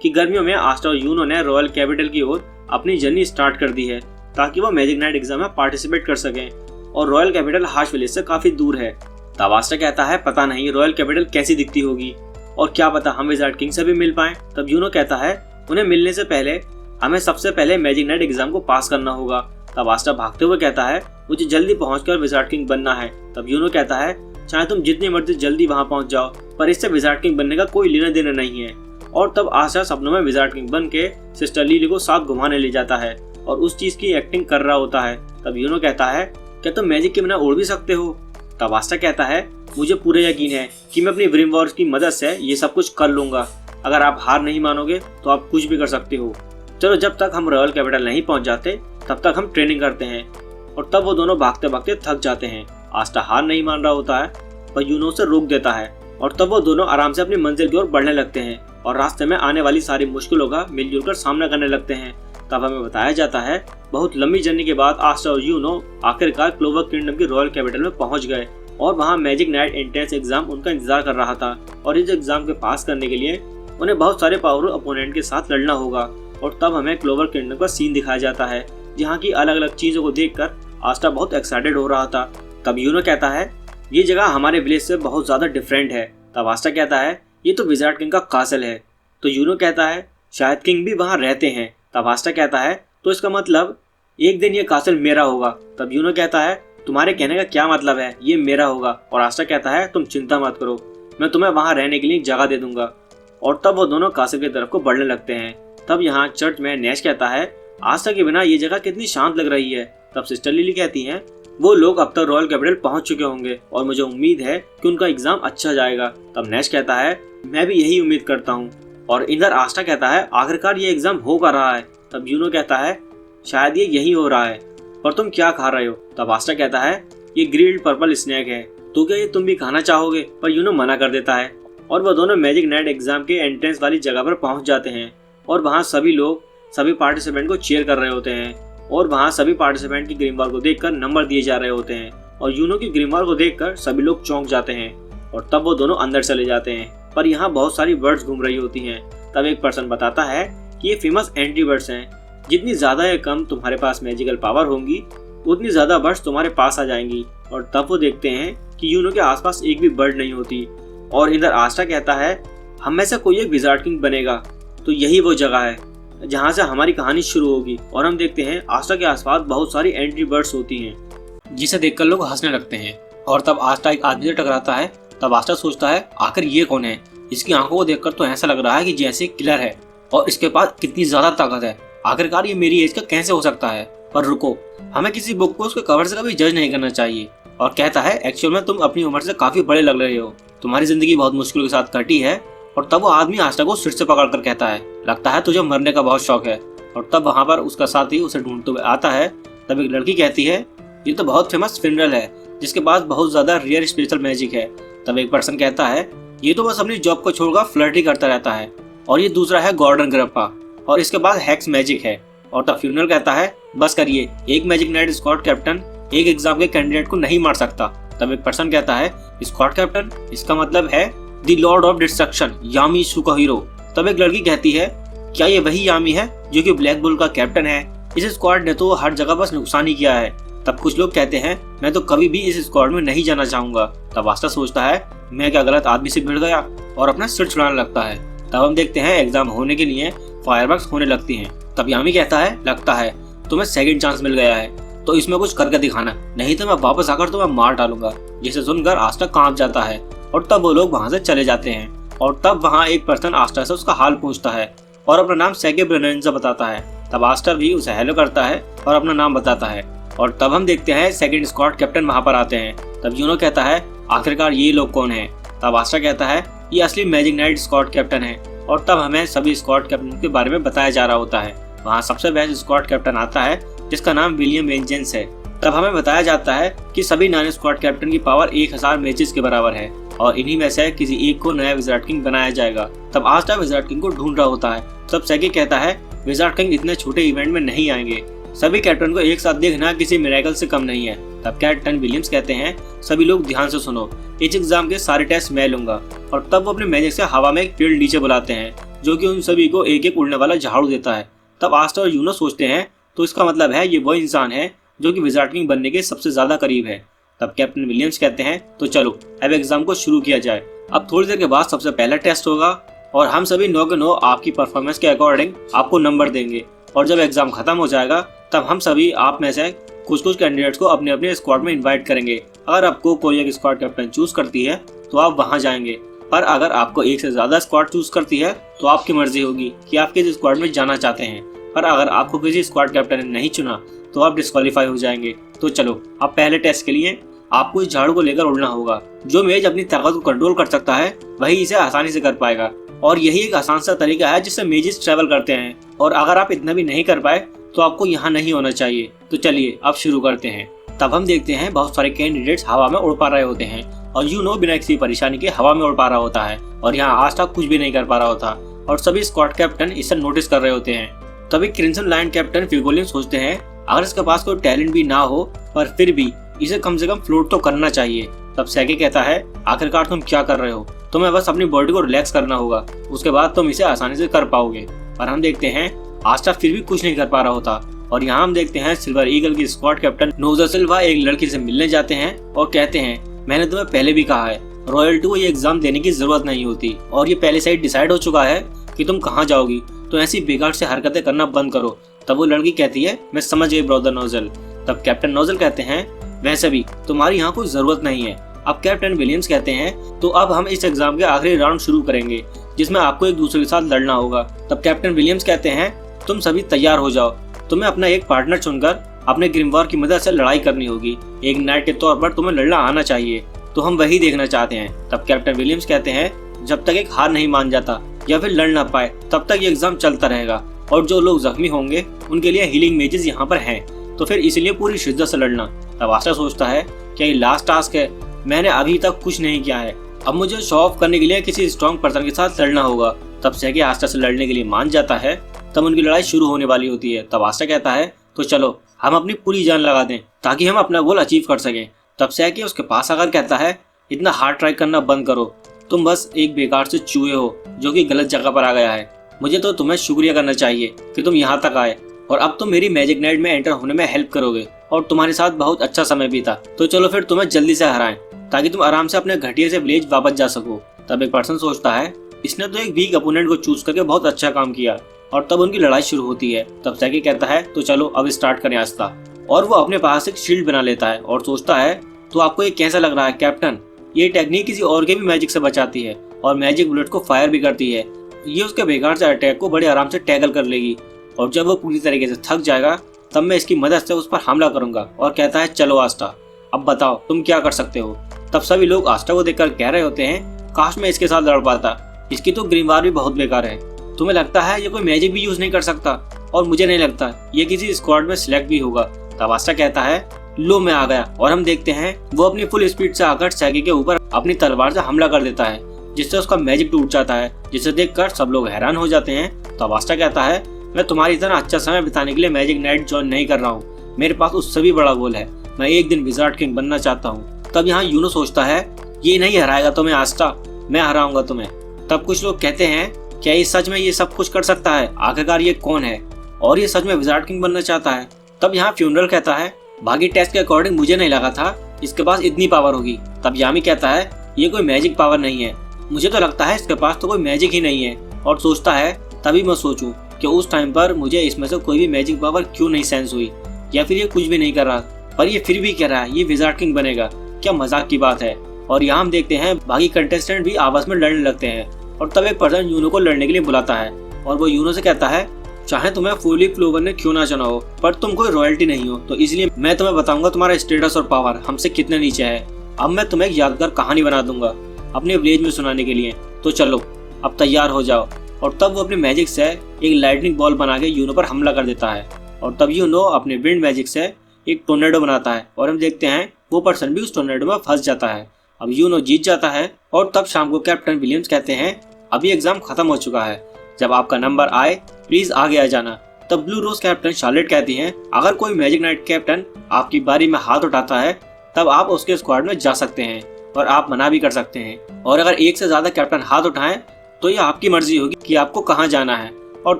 कि गर्मियों में आस्टा और यूनो ने रॉयल कैपिटल की ओर अपनी जर्नी स्टार्ट कर दी है ताकि वो मैजिक नाइट एग्जाम में पार्टिसिपेट कर सकें, और रॉयल कैपिटल हाश विलेज से काफी दूर है। तब आस्टा कहता है पता नहीं रॉयल कैपिटल कैसी दिखती होगी, और क्या पता हम विजार्ड किंग से भी मिल पाएं। तब यूनो कहता है उन्हें मिलने से पहले हमें सबसे पहले मैजिक नाइट एग्जाम को पास करना होगा। तब आस्टा भागते हुए कहता है मुझे जल्दी पहुंचकर विजार्ड किंग बनना है। तब यूनो कहता है चाहे तुम जितनी मर्जी जल्दी वहां पहुंच जाओ, पर इससे विजार्ड किंग बनने का कोई लेना देना नहीं है। और तब आस्टा सपनों में विजार्ड किंग बन के सिस्टर लिली को साथ घुमाने ले जाता है और उस चीज की एक्टिंग कर रहा होता है। तब यूनो कहता है क्या तुम मैजिक के बिना उड़ भी सकते हो? तब आस्टा कहता है मुझे पूरा यकीन है कि मैं अपनी ग्रिम वॉर की मदद से ये सब कुछ कर लूंगा, अगर आप हार नहीं मानोगे तो आप कुछ भी कर सकते हो। चलो जब तक हम रॉयल कैपिटल नहीं पहुंच जाते तब तक हम ट्रेनिंग करते हैं। और तब वो दोनों भागते भागते थक जाते हैं। आस्टा हार नहीं मान रहा होता है पर यूनो से रोक देता है और तब वो दोनों आराम से अपनी मंजिल की ओर बढ़ने लगते हैं और रास्ते में आने वाली सारी मुश्किलों का मिलजुल कर सामना करने लगते हैं। तब हमें बताया जाता है बहुत लंबी जर्नी के बाद आस्टा और यूनो आखिरकार क्लोवर किंगडम की रॉयल कैपिटल में पहुंच गए और वहां मैजिक नाइट एंट्रेंस एग्जाम उनका इंतजार कर रहा था और इस एग्जाम के पास करने के लिए उन्हें बहुत सारे पावरफुल अपोनेंट के साथ लड़ना होगा। और तब हमें क्लोवर किंगडम का सीन दिखाया जाता है जहाँ की अलग अलग चीजों को देखकर आस्टा बहुत एक्साइटेड हो रहा था। तब यूनो कहता है ये जगह हमारे विलेज से बहुत ज्यादा डिफरेंट है। तब आस्टा कहता है ये तो विजार्ड किंग का कासल है। तो यूनो कहता है शायद किंग भी वहाँ रहते हैं। तब आस्टा कहता है तो इसका मतलब एक दिन ये कासल मेरा होगा। तब यूनो कहता है तुम्हारे कहने का क्या मतलब है, ये मेरा होगा। और आस्टा कहता है तुम चिंता मत करो, मैं तुम्हें वहाँ रहने के लिए जगह दे दूंगा। और तब वो दोनों कासल की तरफ को बढ़ने लगते हैं। तब यहाँ चर्च में नैश कहता है आस्था के बिना ये जगह कितनी शांत लग रही है। तब सिस्टर लिली कहती हैं वो लोग अब तक रॉयल कैपिटल पहुंच चुके होंगे और मुझे उम्मीद है कि उनका एग्जाम अच्छा जाएगा। तब नैश कहता है मैं भी यही उम्मीद करता हूँ। और इधर आस्था कहता है आखिरकार ये एग्जाम हो कर रहा है। तब यूनो कहता है शायद ये यही हो रहा है, पर तुम क्या खा रहे हो। तब आस्था कहता है ये ग्रिल्ड पर्पल स्नैक है, तो क्या ये तुम भी खाना चाहोगे। पर यूनो मना कर देता है और वह दोनों मैजिक नाइट एग्जाम के एंट्रेंस वाली जगह पर पहुंच जाते हैं और वहाँ सभी लोग सभी पार्टिसिपेंट को चीयर कर रहे होते हैं और वहाँ सभी पार्टिसिपेंट की ग्रीन वॉल को देखकर नंबर दिए जा रहे होते हैं और यूनो की ग्रीन वॉल को देखकर सभी लोग चौंक जाते हैं। और तब वो दोनों अंदर चले जाते हैं, पर यहाँ बहुत सारी बर्ड्स घूम रही होती हैं। तब एक पर्सन बताता है कि ये फेमस एंटी बर्ड्स हैं, जितनी ज्यादा या कम तुम्हारे पास मैजिकल पावर होंगी उतनी ज्यादा बर्ड्स तुम्हारे पास आ जाएंगी। और तब वो देखते हैं कि यूनो के आसपास एक भी बर्ड नहीं होती। और इधर आस्टा कहता है हम में से कोई एक विजार्ड किंग बनेगा, तो यही वो जगह है जहाँ से हमारी कहानी शुरू होगी। और हम देखते हैं आस्टा के आसपास बहुत सारी एंट्री बर्ड्स होती हैं जिसे देखकर लोग हंसने लगते हैं। और तब आस्टा एक आदमी से टकराता है। तब आस्टा सोचता है आखिर ये कौन है, इसकी आंखों को देखकर तो ऐसा लग रहा है कि जैसे किलर है और इसके पास कितनी ज्यादा ताकत है, आखिरकार ये मेरी एज का कैसे हो सकता है। पर रुको, हमें किसी बुक को उसके कवर से कभी जज नहीं करना चाहिए। और कहता है एक्चुअल में तुम अपनी उम्र से काफी बड़े लग रहे हो, तुम्हारी जिंदगी बहुत मुश्किलों के साथ कटी है। और तब वो आदमी आस्टा को सिर से पकड़कर कहता है लगता है तुझे मरने का बहुत शौक है। और तब वहाँ पर उसका साथी उसे ढूंढते हुए आता है। तब एक लड़की कहती है ये तो बहुत फेमस फिनरल है जिसके पास बहुत ज्यादा रेयर स्पेशल मैजिक है। तब एक पर्सन कहता है ये तो बस अपनी जॉब को छोड़कर फ्लर्ट ही करता रहता है। और ये दूसरा है गॉर्डन ग्रप्पा और इसके पास हैक्स मैजिक है। और तब फ्यूनल कहता है बस करिए, एक मैजिक नाइट स्क्वाड कैप्टन एक एग्जाम के कैंडिडेट को नहीं मार सकता। तब एक पर्सन कहता है स्क्वाड कैप्टन, इसका मतलब है द लॉर्ड ऑफ डिस्ट्रक्शन यामी सुकाहिरो। तब एक लड़की कहती है क्या ये वही यामी है जो कि ब्लैक बुल का कैप्टन है, इस स्क्वाड ने तो हर जगह बस नुकसान ही किया है। तब कुछ लोग कहते हैं मैं तो कभी भी इस स्क्वाड में नहीं जाना चाहूंगा। तब आस्टा सोचता है मैं क्या गलत आदमी से भिड़ गया और अपना सिर छुड़ाने लगता है। तब हम देखते हैं एग्जाम होने के लिए फायरवर्क्स होने लगती हैं। तब यामी कहता है लगता है तुम्हें सेकंड चांस मिल गया है, तो इसमें कुछ करके दिखाना, नहीं तो मैं वापस आकर तुम्हें मार डालूंगा। जिसे सुनकर आस्टा कांप जाता है और तब वो लोग वहाँ से चले जाते हैं। और तब वहाँ एक पर्सन आस्टा से उसका हाल पूछता है और अपना नाम सेगे ब्रेनेंजा बताता है। तब आस्टा भी उसे हेलो करता है और अपना नाम बताता है। और तब हम देखते हैं सेकंड स्क्वाड कैप्टन वहाँ पर आते हैं। तब यूनो कहता है आखिरकार ये लोग कौन हैं। तब आस्टा कहता है ये असली मैजिक नाइट स्क्वाड कैप्टन है। और तब हमें सभी स्क्वाड कैप्टन के बारे में बताया जा रहा होता है। वहाँ सबसे बेस्ट स्क्वाड कैप्टन आता है जिसका नाम विलियम वेंजेंस है। तब हमें बताया जाता है कि सभी नए स्क्वाड कैप्टन की पावर 1000 मैचेस के बराबर है और इन्हीं में से किसी एक को नया विजार्ड किंग बनाया जाएगा। तब आस्टा विजार्ड किंग को ढूंढ रहा होता है। तब सेगे कहता है विजार्ड किंग इतने छोटे इवेंट में नहीं आएंगे, सभी कैप्टन को एक साथ देखना किसी मिरेकल से कम नहीं है। तब कैप्टन विलियम्स कहते हैं सभी लोग ध्यान से सुनो, इस एग्जाम के सारे टेस्ट मैं लूंगा। और तब वो अपने मैजिक से हवा में एक पेड़ नीचे बुलाते हैं जो कि उन सभी को एक एक उड़ने वाला झाड़ू देता है। तब आस्टा और यूनो सोचते हैं तो इसका मतलब है ये वो इंसान है जो कि विजार्ड किंग बनने के सबसे ज्यादा करीब है। तब कैप्टन विलियम्स कहते हैं तो चलो अब एग्जाम को शुरू किया जाए। अब थोड़ी देर के बाद सबसे पहला टेस्ट होगा और हम सभी 9 के 9 आपकी परफॉर्मेंस के अकॉर्डिंग आपको नंबर देंगे। और जब एग्जाम खत्म हो जाएगा तब हम सभी आप में से कुछ कैंडिडेट्स को अपने अपने स्क्वाड में इन्वाइट करेंगे। अगर आपको कोई एक स्क्वाड कैप्टन चूज करती है तो आप वहां जाएंगे, पर अगर आपको एक से ज्यादा स्क्वाड चूज करती है तो आपकी मर्जी होगी कि आप किस स्क्वाड में जाना चाहते हैं। पर अगर आपको किसी स्क्वाड कैप्टन ने नहीं चुना तो आप डिस्क्वालीफाई हो जाएंगे। तो चलो अब पहले टेस्ट के लिए आपको इस झाड़ू को लेकर उड़ना होगा। जो मेज अपनी ताकत को कंट्रोल कर सकता है वही इसे आसानी से कर पाएगा और यही एक आसान सा तरीका है जिससे मेजिस ट्रेवल करते हैं। और अगर आप इतना भी नहीं कर पाए तो आपको यहाँ नहीं होना चाहिए। तो चलिए अब शुरू करते हैं। तब हम देखते हैं बहुत सारे कैंडिडेट्स हवा में उड़ पा रहे होते हैं और यूनो बिना किसी परेशानी के हवा में उड़ पा रहा होता है और यहाँ आस्टा कुछ भी नहीं कर पा रहा होता और सभी स्क्वाड कैप्टन इसे नोटिस कर रहे होते हैं। तभी क्रिम्सन लायन कैप्टन फिगोलियन सोचते हैं अगर इसके पास कोई टैलेंट भी ना हो पर फिर भी इसे कम से कम फ्लोट तो करना चाहिए। तब सैगे कहता है आखिरकार तुम क्या कर रहे हो, तुम्हें बस अपनी बॉडी को रिलैक्स करना होगा, उसके बाद तुम इसे आसानी से कर पाओगे। पर हम देखते हैं आस्टा फिर भी कुछ नहीं कर पा रहा होता और यहाँ हम देखते हैं सिल्वर ईगल की स्क्वाड कैप्टन नोजा सिल्वा एक लड़की से मिलने जाते हैं और कहते हैं मैंने तुम्हें पहले भी कहा है रॉयल्टी को ये एग्जाम देने की जरूरत नहीं होती और ये पहले से ही डिसाइड हो चुका है कि तुम कहाँ जाओगी, तो ऐसी बेकार से हरकतें करना बंद करो। तब वो लड़की कहती है मैं समझ गई ब्रदर नोजल। तब कैप्टन नोजल कहते हैं वैसे भी तुम्हारी यहाँ कोई जरूरत नहीं है। अब कैप्टन विलियम्स कहते हैं तो अब हम इस एग्जाम के आखिरी राउंड शुरू करेंगे जिसमें आपको एक दूसरे के साथ लड़ना होगा। तब कैप्टन विलियम्स कहते हैं तुम सभी तैयार हो जाओ, तुम्हें अपना एक पार्टनर चुनकर अपने ग्रिमवार की मदद से लड़ाई करनी होगी, एक नाइट के तौर पर तुम्हें लड़ना आना चाहिए, तो हम वही देखना चाहते हैं। तब कैप्टन विलियम्स कहते हैं जब तक एक हार नहीं मान जाता या फिर लड़ ना पाए तब तक ये एग्जाम चलता रहेगा और जो लोग जख्मी होंगे उनके लिए हीलिंग मेजेस यहाँ पर हैं, तो फिर इसलिए पूरी शिद्दत से लड़ना। तब आस्टा सोचता है क्या ये लास्ट टास्क है, मैंने अभी तक कुछ नहीं किया है, अब मुझे शो ऑफ करने के लिए किसी स्ट्रॉन्ग पर्सन के साथ लड़ना होगा। तब सैगे आस्टा से लड़ने के लिए मान जाता है। तब उनकी लड़ाई शुरू होने वाली होती है। तब आस्टा कहता है तो चलो हम अपनी पूरी जान लगा दें ताकि हम अपना गोल अचीव कर सकें। तब सैगे उसके पास आकर कहता है इतना हार्ड ट्राई करना बंद करो, तुम बस एक बेकार से चूहे हो जो कि गलत जगह पर आ गया है, मुझे तो तुम्हें शुक्रिया करना चाहिए कि तुम यहाँ तक आए और अब तुम मेरी मैजिक नाइट में एंटर होने में हेल्प करोगे और तुम्हारे साथ बहुत अच्छा समय बीता, तो चलो फिर तुम्हें जल्दी से हराएं ताकि तुम आराम से अपने घटिया से विलेज वापस जा सको। तब एक पर्सन सोचता है इसने तो एक वीक अपोनेंट को चूज करके बहुत अच्छा काम किया और तब उनकी लड़ाई शुरू होती है। तब सैगे कहता है तो चलो अब स्टार्ट करें आस्ता, और वो अपने पास एक शील्ड बना लेता है और सोचता है तो आपको ये कैसा लग रहा है कैप्टन, ये टेक्निक किसी और के भी मैजिक से बचाती है और मैजिक बुलेट को फायर भी करती है, ये उसके बेकार से अटैक को बड़े आराम से टैकल कर लेगी और जब वो पूरी तरीके से थक जाएगा तब मैं इसकी मदद से उस पर हमला करूंगा। और कहता है चलो आस्टा अब बताओ तुम क्या कर सकते हो। तब सभी लोग आस्टा को देखकर कह रहे होते हैं काश मैं इसके साथ लड़ पाता, इसकी तो ग्रीमवार भी बहुत बेकार है, तुम्हें लगता है ये कोई मैजिक भी यूज नहीं कर सकता और मुझे नहीं लगता ये किसी स्क्वाड में सिलेक्ट भी होगा। तब आस्टा कहता है लो मैं आ गया, और हम देखते हैं वो अपनी फुल स्पीड से आकर सैगे के ऊपर अपनी तलवार से हमला कर देता है जिससे उसका मैजिक टूट जाता है, जिसे देखकर सब लोग हैरान हो जाते हैं। तब आस्टा कहता है मैं तुम्हारी तरह अच्छा समय बिताने के लिए मैजिक नाइट ज्वाइन नहीं कर रहा हूँ, मेरे पास उससे भी बड़ा गोल है, मैं एक दिन विजार्ड किंग बनना चाहता हूँ। तब यहाँ यूनो सोचता है ये नहीं हराएगा तुम्हें आस्टा, मैं हराऊंगा तुम्हें। तब कुछ लोग कहते हैं क्या ये सच में ये सब कुछ कर सकता है, आखिरकार ये कौन है और ये सच में विजार्ड किंग बनना चाहता है। तब यहाँ फ्यूनरल कहता है बाकी टेस्ट के अकॉर्डिंग मुझे नहीं लगा था इसके पास इतनी पावर होगी। तब यामी कहता है ये कोई मैजिक पावर नहीं है, मुझे तो लगता है इसके पास तो कोई मैजिक ही नहीं है, और सोचता है तभी मैं सोचूं कि उस टाइम पर मुझे इसमें से कोई भी मैजिक पावर क्यों नहीं सेंस हुई, या फिर ये कुछ भी नहीं कर रहा पर ये फिर भी कह रहा है ये विजार्ड किंग बनेगा, क्या मजाक की बात है। और यहाँ हम देखते हैं बाकी कंटेस्टेंट भी आपस में लड़ने लगते हैं और तब एक पर्सन यूनो को लड़ने के लिए बुलाता है और वो यूनो से कहता है चाहे तुम्हें फुली फ्लोवर ने क्यों ना चुना हो पर तुम कोई रॉयल्टी नहीं हो, तो इसलिए मैं तुम्हें बताऊंगा तुम्हारा स्टेटस और पावर हमसे कितने नीचे है। अब मैं तुम्हें एक यादगार कहानी बना दूंगा अपने विलेज में सुनाने के लिए, तो चलो अब तैयार हो जाओ। और तब वो अपने मैजिक से एक लाइटनिंग बॉल बना के यूनो पर हमला कर देता है और तब यूनो अपने विंड मैजिक से एक टोर्नेडो बनाता है और हम देखते हैं वो पर्सन भी उस टोर्नेडो में फंस जाता है। अब यूनो जीत जाता है और तब शाम को कैप्टन विलियम्स कहते हैं अभी एग्जाम खत्म हो चुका है, जब आपका नंबर आए प्लीज आगे आ जाना। तब ब्लू रोज कैप्टन शार्लेट कहती हैं अगर कोई मैजिक नाइट कैप्टन आपकी बारी में हाथ उठाता है तब आप उसके स्क्वाड में जा सकते हैं और आप मना भी कर सकते हैं, और अगर एक से ज्यादा कैप्टन हाथ उठाएं तो ये आपकी मर्जी होगी कि आपको कहाँ जाना है। और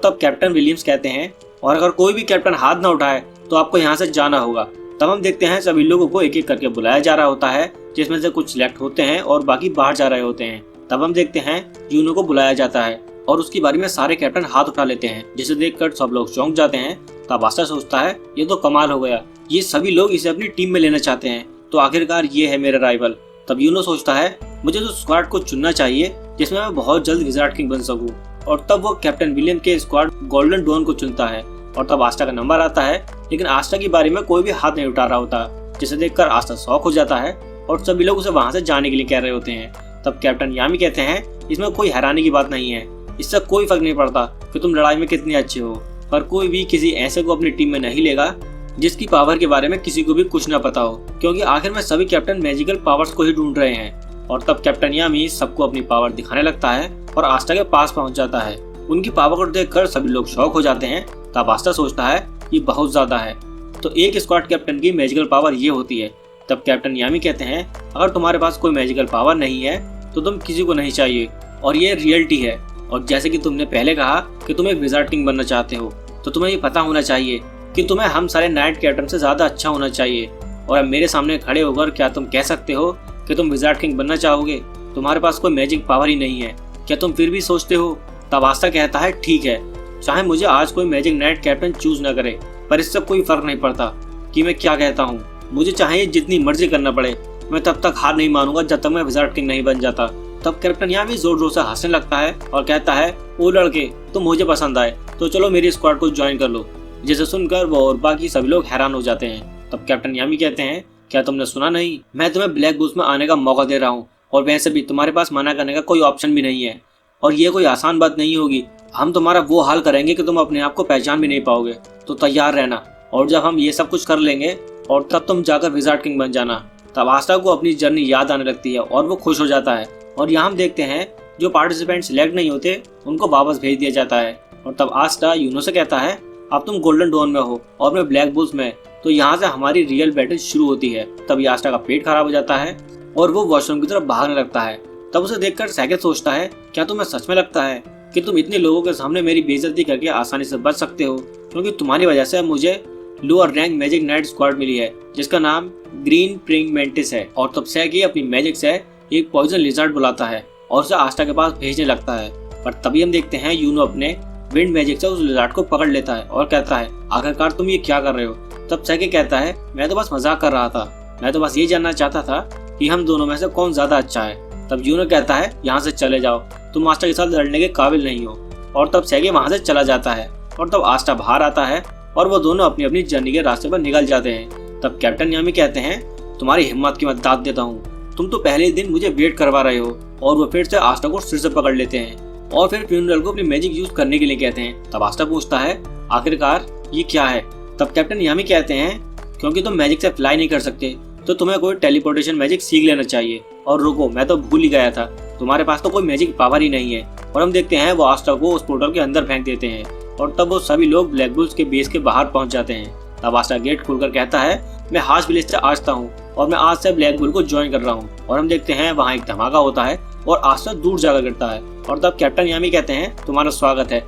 तब कैप्टन विलियम्स कहते हैं और अगर कोई भी कैप्टन हाथ ना उठाए तो आपको यहाँ से जाना होगा। तब हम देखते हैं सभी लोगों को एक एक करके बुलाया जा रहा होता है जिसमें से कुछ सिलेक्ट होते हैं और बाकी बाहर जा रहे होते हैं। तब हम देखते हैं यूनो को बुलाया जाता है और उसकी बारी में सारे कैप्टन हाथ उठा लेते हैं जिसे देखकर सब लोग चौंक जाते हैं। तब आस्टा सोचता है ये तो कमाल हो गया, ये सभी लोग इसे अपनी टीम में लेना चाहते हैं, तो आखिरकार ये है मेरा राइवल। तब यूनो सोचता है मुझे तो स्क्वाड को चुनना चाहिए जिसमें मैं बहुत जल्द विजार्ड किंग बन सकूं, और तब वो कैप्टन विलियम के स्क्वाड गोल्डन डॉन को चुनता है और तब आस्टा का नंबर आता है, लेकिन आस्टा की बारी में कोई भी हाथ नहीं उठा रहा होता, जिसे देखकर आस्टा शॉक हो जाता है और सभी लोग उसे वहां से जाने के लिए कह रहे होते हैं। तब कैप्टन यामी कहते हैं इसमें कोई हैरानी की बात नहीं है, इससे कोई फर्क नहीं पड़ता कि तुम लड़ाई में कितने अच्छे हो, पर कोई भी किसी ऐसे को अपनी टीम में नहीं लेगा जिसकी पावर के बारे में किसी को भी कुछ ना पता हो, क्योंकि आखिर में सभी कैप्टन मैजिकल पावर्स को ही ढूंढ रहे हैं। और तब कैप्टन यामी सबको अपनी पावर दिखाने लगता है और आस्था के पास पहुंच जाता है। उनकी पावर को देखकर सभी लोग शॉक हो जाते हैं। तब आस्था सोचता है ये बहुत ज्यादा है। तो एक स्क्वाड कैप्टन की मैजिकल पावर ये होती है। तब कैप्टन यामी कहते हैं अगर तुम्हारे पास कोई मैजिकल पावर नहीं है तो तुम किसी को नहीं चाहिए, और ये रियलिटी है। और जैसे कि तुमने पहले कहा कि तुम एक विजार्ड किंग बनना चाहते हो, तो तुम्हें ये पता होना चाहिए कि तुम्हें हम सारे नाइट कैप्टन से ज्यादा अच्छा होना चाहिए। और अब मेरे सामने खड़े होकर क्या तुम कह सकते हो कि तुम विजार्ड किंग बनना चाहोगे? तुम्हारे पास कोई मैजिक पावर ही नहीं है, क्या तुम फिर भी सोचते हो? तब आस्था कहता है ठीक है, चाहे मुझे आज कोई मैजिक नाइट कैप्टन चूज न करे, पर इससे कोई फर्क नहीं पड़ता कि मैं क्या कहता हूँ। मुझे चाहे जितनी मर्जी करना पड़े, मैं तब तक हार नहीं मानूंगा जब तक मैं विजार्ड किंग नहीं बन जाता। तब कैप्टन यामी जोर जोर से हंसने लगता है और कहता है ओ लड़के, तुम मुझे पसंद आए तो चलो मेरी स्क्वाड को ज्वाइन कर लो। जिसे सुनकर वो और बाकी सभी लोग हैरान हो जाते हैं। तब कैप्टन यामी कहते हैं क्या तुमने सुना नहीं, मैं तुम्हें ब्लैक बुल्स में आने का मौका दे रहा हूँ, और वैसे भी तुम्हारे पास मना करने का कोई ऑप्शन भी नहीं है। और ये कोई आसान बात नहीं होगी, हम तुम्हारा वो हाल करेंगे कि तुम अपने आप को पहचान भी नहीं पाओगे। तो तैयार रहना, और जब हम ये सब कुछ कर लेंगे और तब तुम जाकर विजार्ड किंग बन जाना। तब आस्था को अपनी जर्नी याद आने लगती है और वो खुश हो जाता है। और यहाँ हम देखते हैं जो पार्टिसिपेंट सिलेक्ट नहीं होते उनको वापस भेज दिया जाता है। और तब आस्था यूनो से कहता है अब तुम गोल्डन डॉन में हो और मैं ब्लैक बुल्स में, तो यहाँ से हमारी रियल बैटल शुरू होती है। तब आस्था का पेट खराब हो जाता है और वो वॉशरूम की तरफ भागने लगता है। तब उसे देखकर सैकेट सोचता है क्या तुम्हें सच में लगता है कि तुम इतने लोगों के सामने मेरी बेइज्जती करके आसानी से बच सकते हो? क्योंकि तुम्हारी वजह से मुझे lower rank magic knight squad मिली है जिसका नाम ग्रीन प्रिंग मेंटिस है। और तब सैकी अपनी मैजिक से एक पॉइजन लिजर्ड बुलाता है और उसे आस्था के पास भेजने लगता है। पर तभी हम देखते हैं यूनो अपने विंड मैजिक से उस लिजर्ड को पकड़ लेता है और कहता है आखिरकार तुम ये क्या कर रहे हो? तब सैकी कहता है मैं तो बस मजाक कर रहा था, मैं तो बस ये जानना चाहता था कि हम दोनों में से कौन ज्यादा अच्छा है। तब यूनो कहता है यहाँ से चले जाओ, तुम आस्था के साथ लड़ने के काबिल नहीं हो। और तब सैकी वहां से चला जाता है और तब आस्था बाहर आता है और वो दोनों अपनी अपनी जर्नी के रास्ते पर निकल जाते हैं। तब कैप्टन यामी कहते हैं तुम्हारी हिम्मत की मैं दाद देता हूँ, तुम तो पहले दिन मुझे वेट करवा रहे हो। और वो फिर से आस्था को सिर से पकड़ लेते हैं और फिर फ्यूनरल को अपनी मैजिक यूज करने के लिए कहते हैं। तब आस्था पूछता है आखिरकार ये क्या है? तब कैप्टन यामी कहते हैं क्योंकि तुम मैजिक से फ्लाई नहीं कर सकते तो तुम्हें कोई टेलीपोर्टेशन मैजिक सीख लेना चाहिए। और रुको, मैं तो भूल ही गया था, तुम्हारे पास तो कोई मैजिक पावर ही नहीं है। और हम देखते हैं वो आस्था को उस पोर्टल के अंदर फेंक देते हैं और तब वो सभी लोग ब्लैक बुल्स के बेस के बाहर पहुंच जाते हैं। तब आस्था गेट खोलकर कहता है मैं हाश विलेज से आस्था हूँ और मैं आज से ब्लैक बुल को ज्वाइन कर रहा हूँ। और हम देखते हैं वहाँ एक धमाका होता है और आस्था दूर जाकर गिरता है। और तब कैप्टन यामी कहते हैं तुम्हारा स्वागत है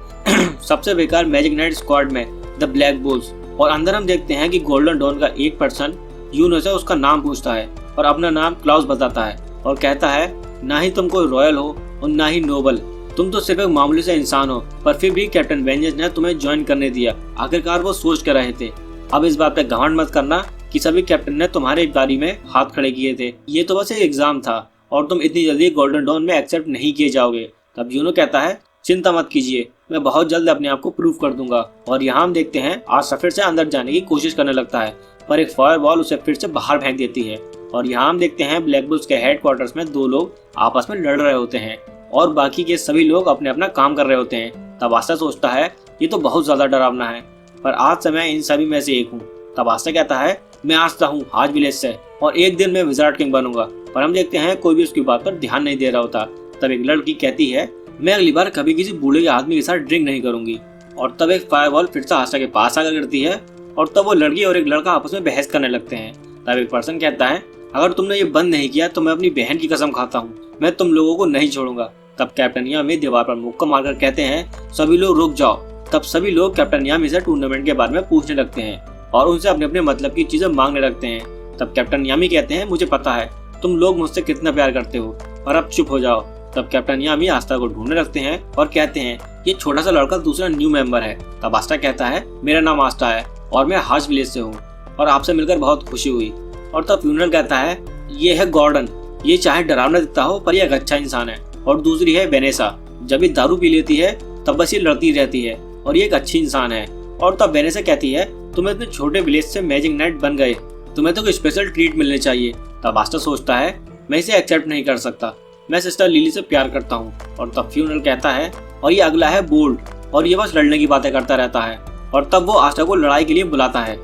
सबसे बेकार मैजिक नाइट स्क्वाड में, द ब्लैक बुल्स। और अंदर हम देखते हैं कि गोल्डन डॉन का एक पर्सन यूनो से उसका नाम पूछता है और अपना नाम क्लाउस बताता है और कहता है ना ही तुम कोई रॉयल हो और ना ही नोबल, तुम तो सिर्फ एक मामूली से इंसान हो, पर फिर भी कैप्टन वेंजेंस ने तुम्हें ज्वाइन करने दिया। आखिरकार वो सोच कर रहे थे। अब इस बात पे घमंड मत करना कि सभी कैप्टन ने तुम्हारे बारी में हाथ खड़े किए थे, ये तो बस एक एग्जाम था और तुम इतनी जल्दी गोल्डन डॉन में एक्सेप्ट नहीं किए जाओगे। तब यूनो कहता है चिंता मत कीजिए, मैं बहुत जल्द अपने आप को प्रूव कर दूंगा। और यहाँ हम देखते हैं आज सफेद से अंदर जाने की कोशिश करने लगता है पर एक फायरबॉल उसे फिर से बाहर फेंक देती है। और यहाँ हम देखते हैं ब्लैक बुल्स के हेडक्वार्टर्स में दो लोग आपस में लड़ रहे होते हैं और बाकी के सभी लोग अपने अपना काम कर रहे होते हैं। तब आस्था सोचता है ये तो बहुत ज्यादा डरावना है, पर आज से मैं इन सभी में से एक हूँ। तब आस्था कहता है मैं आस्था हूँ हाज विलेज से और एक दिन मैं विजार्ड किंग बनूंगा। पर हम देखते हैं कोई भी उसकी बात पर ध्यान नहीं दे रहा होता। तब एक लड़की कहती है मैं अगली बार कभी किसी बूढ़े आदमी के साथ ड्रिंक नहीं करूंगी। और तब एक फायरबॉल फिर से आस्था के पास आकर गिरती है और तब वो लड़की और एक लड़का आपस में बहस करने लगते हैं। तब एक पर्सन कहता है अगर तुमने ये बंद नहीं किया तो मैं अपनी बहन की कसम खाता हूँ, मैं तुम लोगों को नहीं छोड़ूंगा। तब कैप्टन यामी दीवार पर मुक्का मारकर कहते हैं सभी लोग रुक जाओ। तब सभी लोग कैप्टन यामी से टूर्नामेंट के बारे में पूछने लगते हैं और उनसे अपने अपने मतलब की चीजें मांगने लगते हैं। तब कैप्टन यामी कहते हैं मुझे पता है तुम लोग मुझसे कितना प्यार करते हो, पर अब चुप हो जाओ। तब कैप्टन यामी आस्था को ढूंढने लगते हैं और कहते हैं ये छोटा सा लड़का दूसरा न्यू मेंबर है। तब आस्था कहता है मेरा नाम आस्था है और मैं हाश विलेज से हूँ और आपसे मिलकर बहुत खुशी हुई। और तब फ्यूनरल कहता है ये है गॉर्डन, ये चाहे डरावना दिखता हो पर ये एक अच्छा इंसान है। और दूसरी है वेनेसा, जब ये दारू पी लेती है तब बस ये लड़ती रहती है और ये एक अच्छी इंसान है। और तब वेनेसा कहती है तुम इतने छोटे विलेज से मैजिक नाइट बन गए, तुम्हें तो कोई स्पेशल ट्रीट मिलने चाहिए। तब आस्था सोचता है मैं इसे एक्सेप्ट नहीं कर सकता, मैं सिस्टर लिली से प्यार करता हूँ। और तब फ्यूनरल कहता है और ये अगला है बोल्ड और ये बस लड़ने की बातें करता रहता है। और तब वो आस्था को लड़ाई के लिए बुलाता है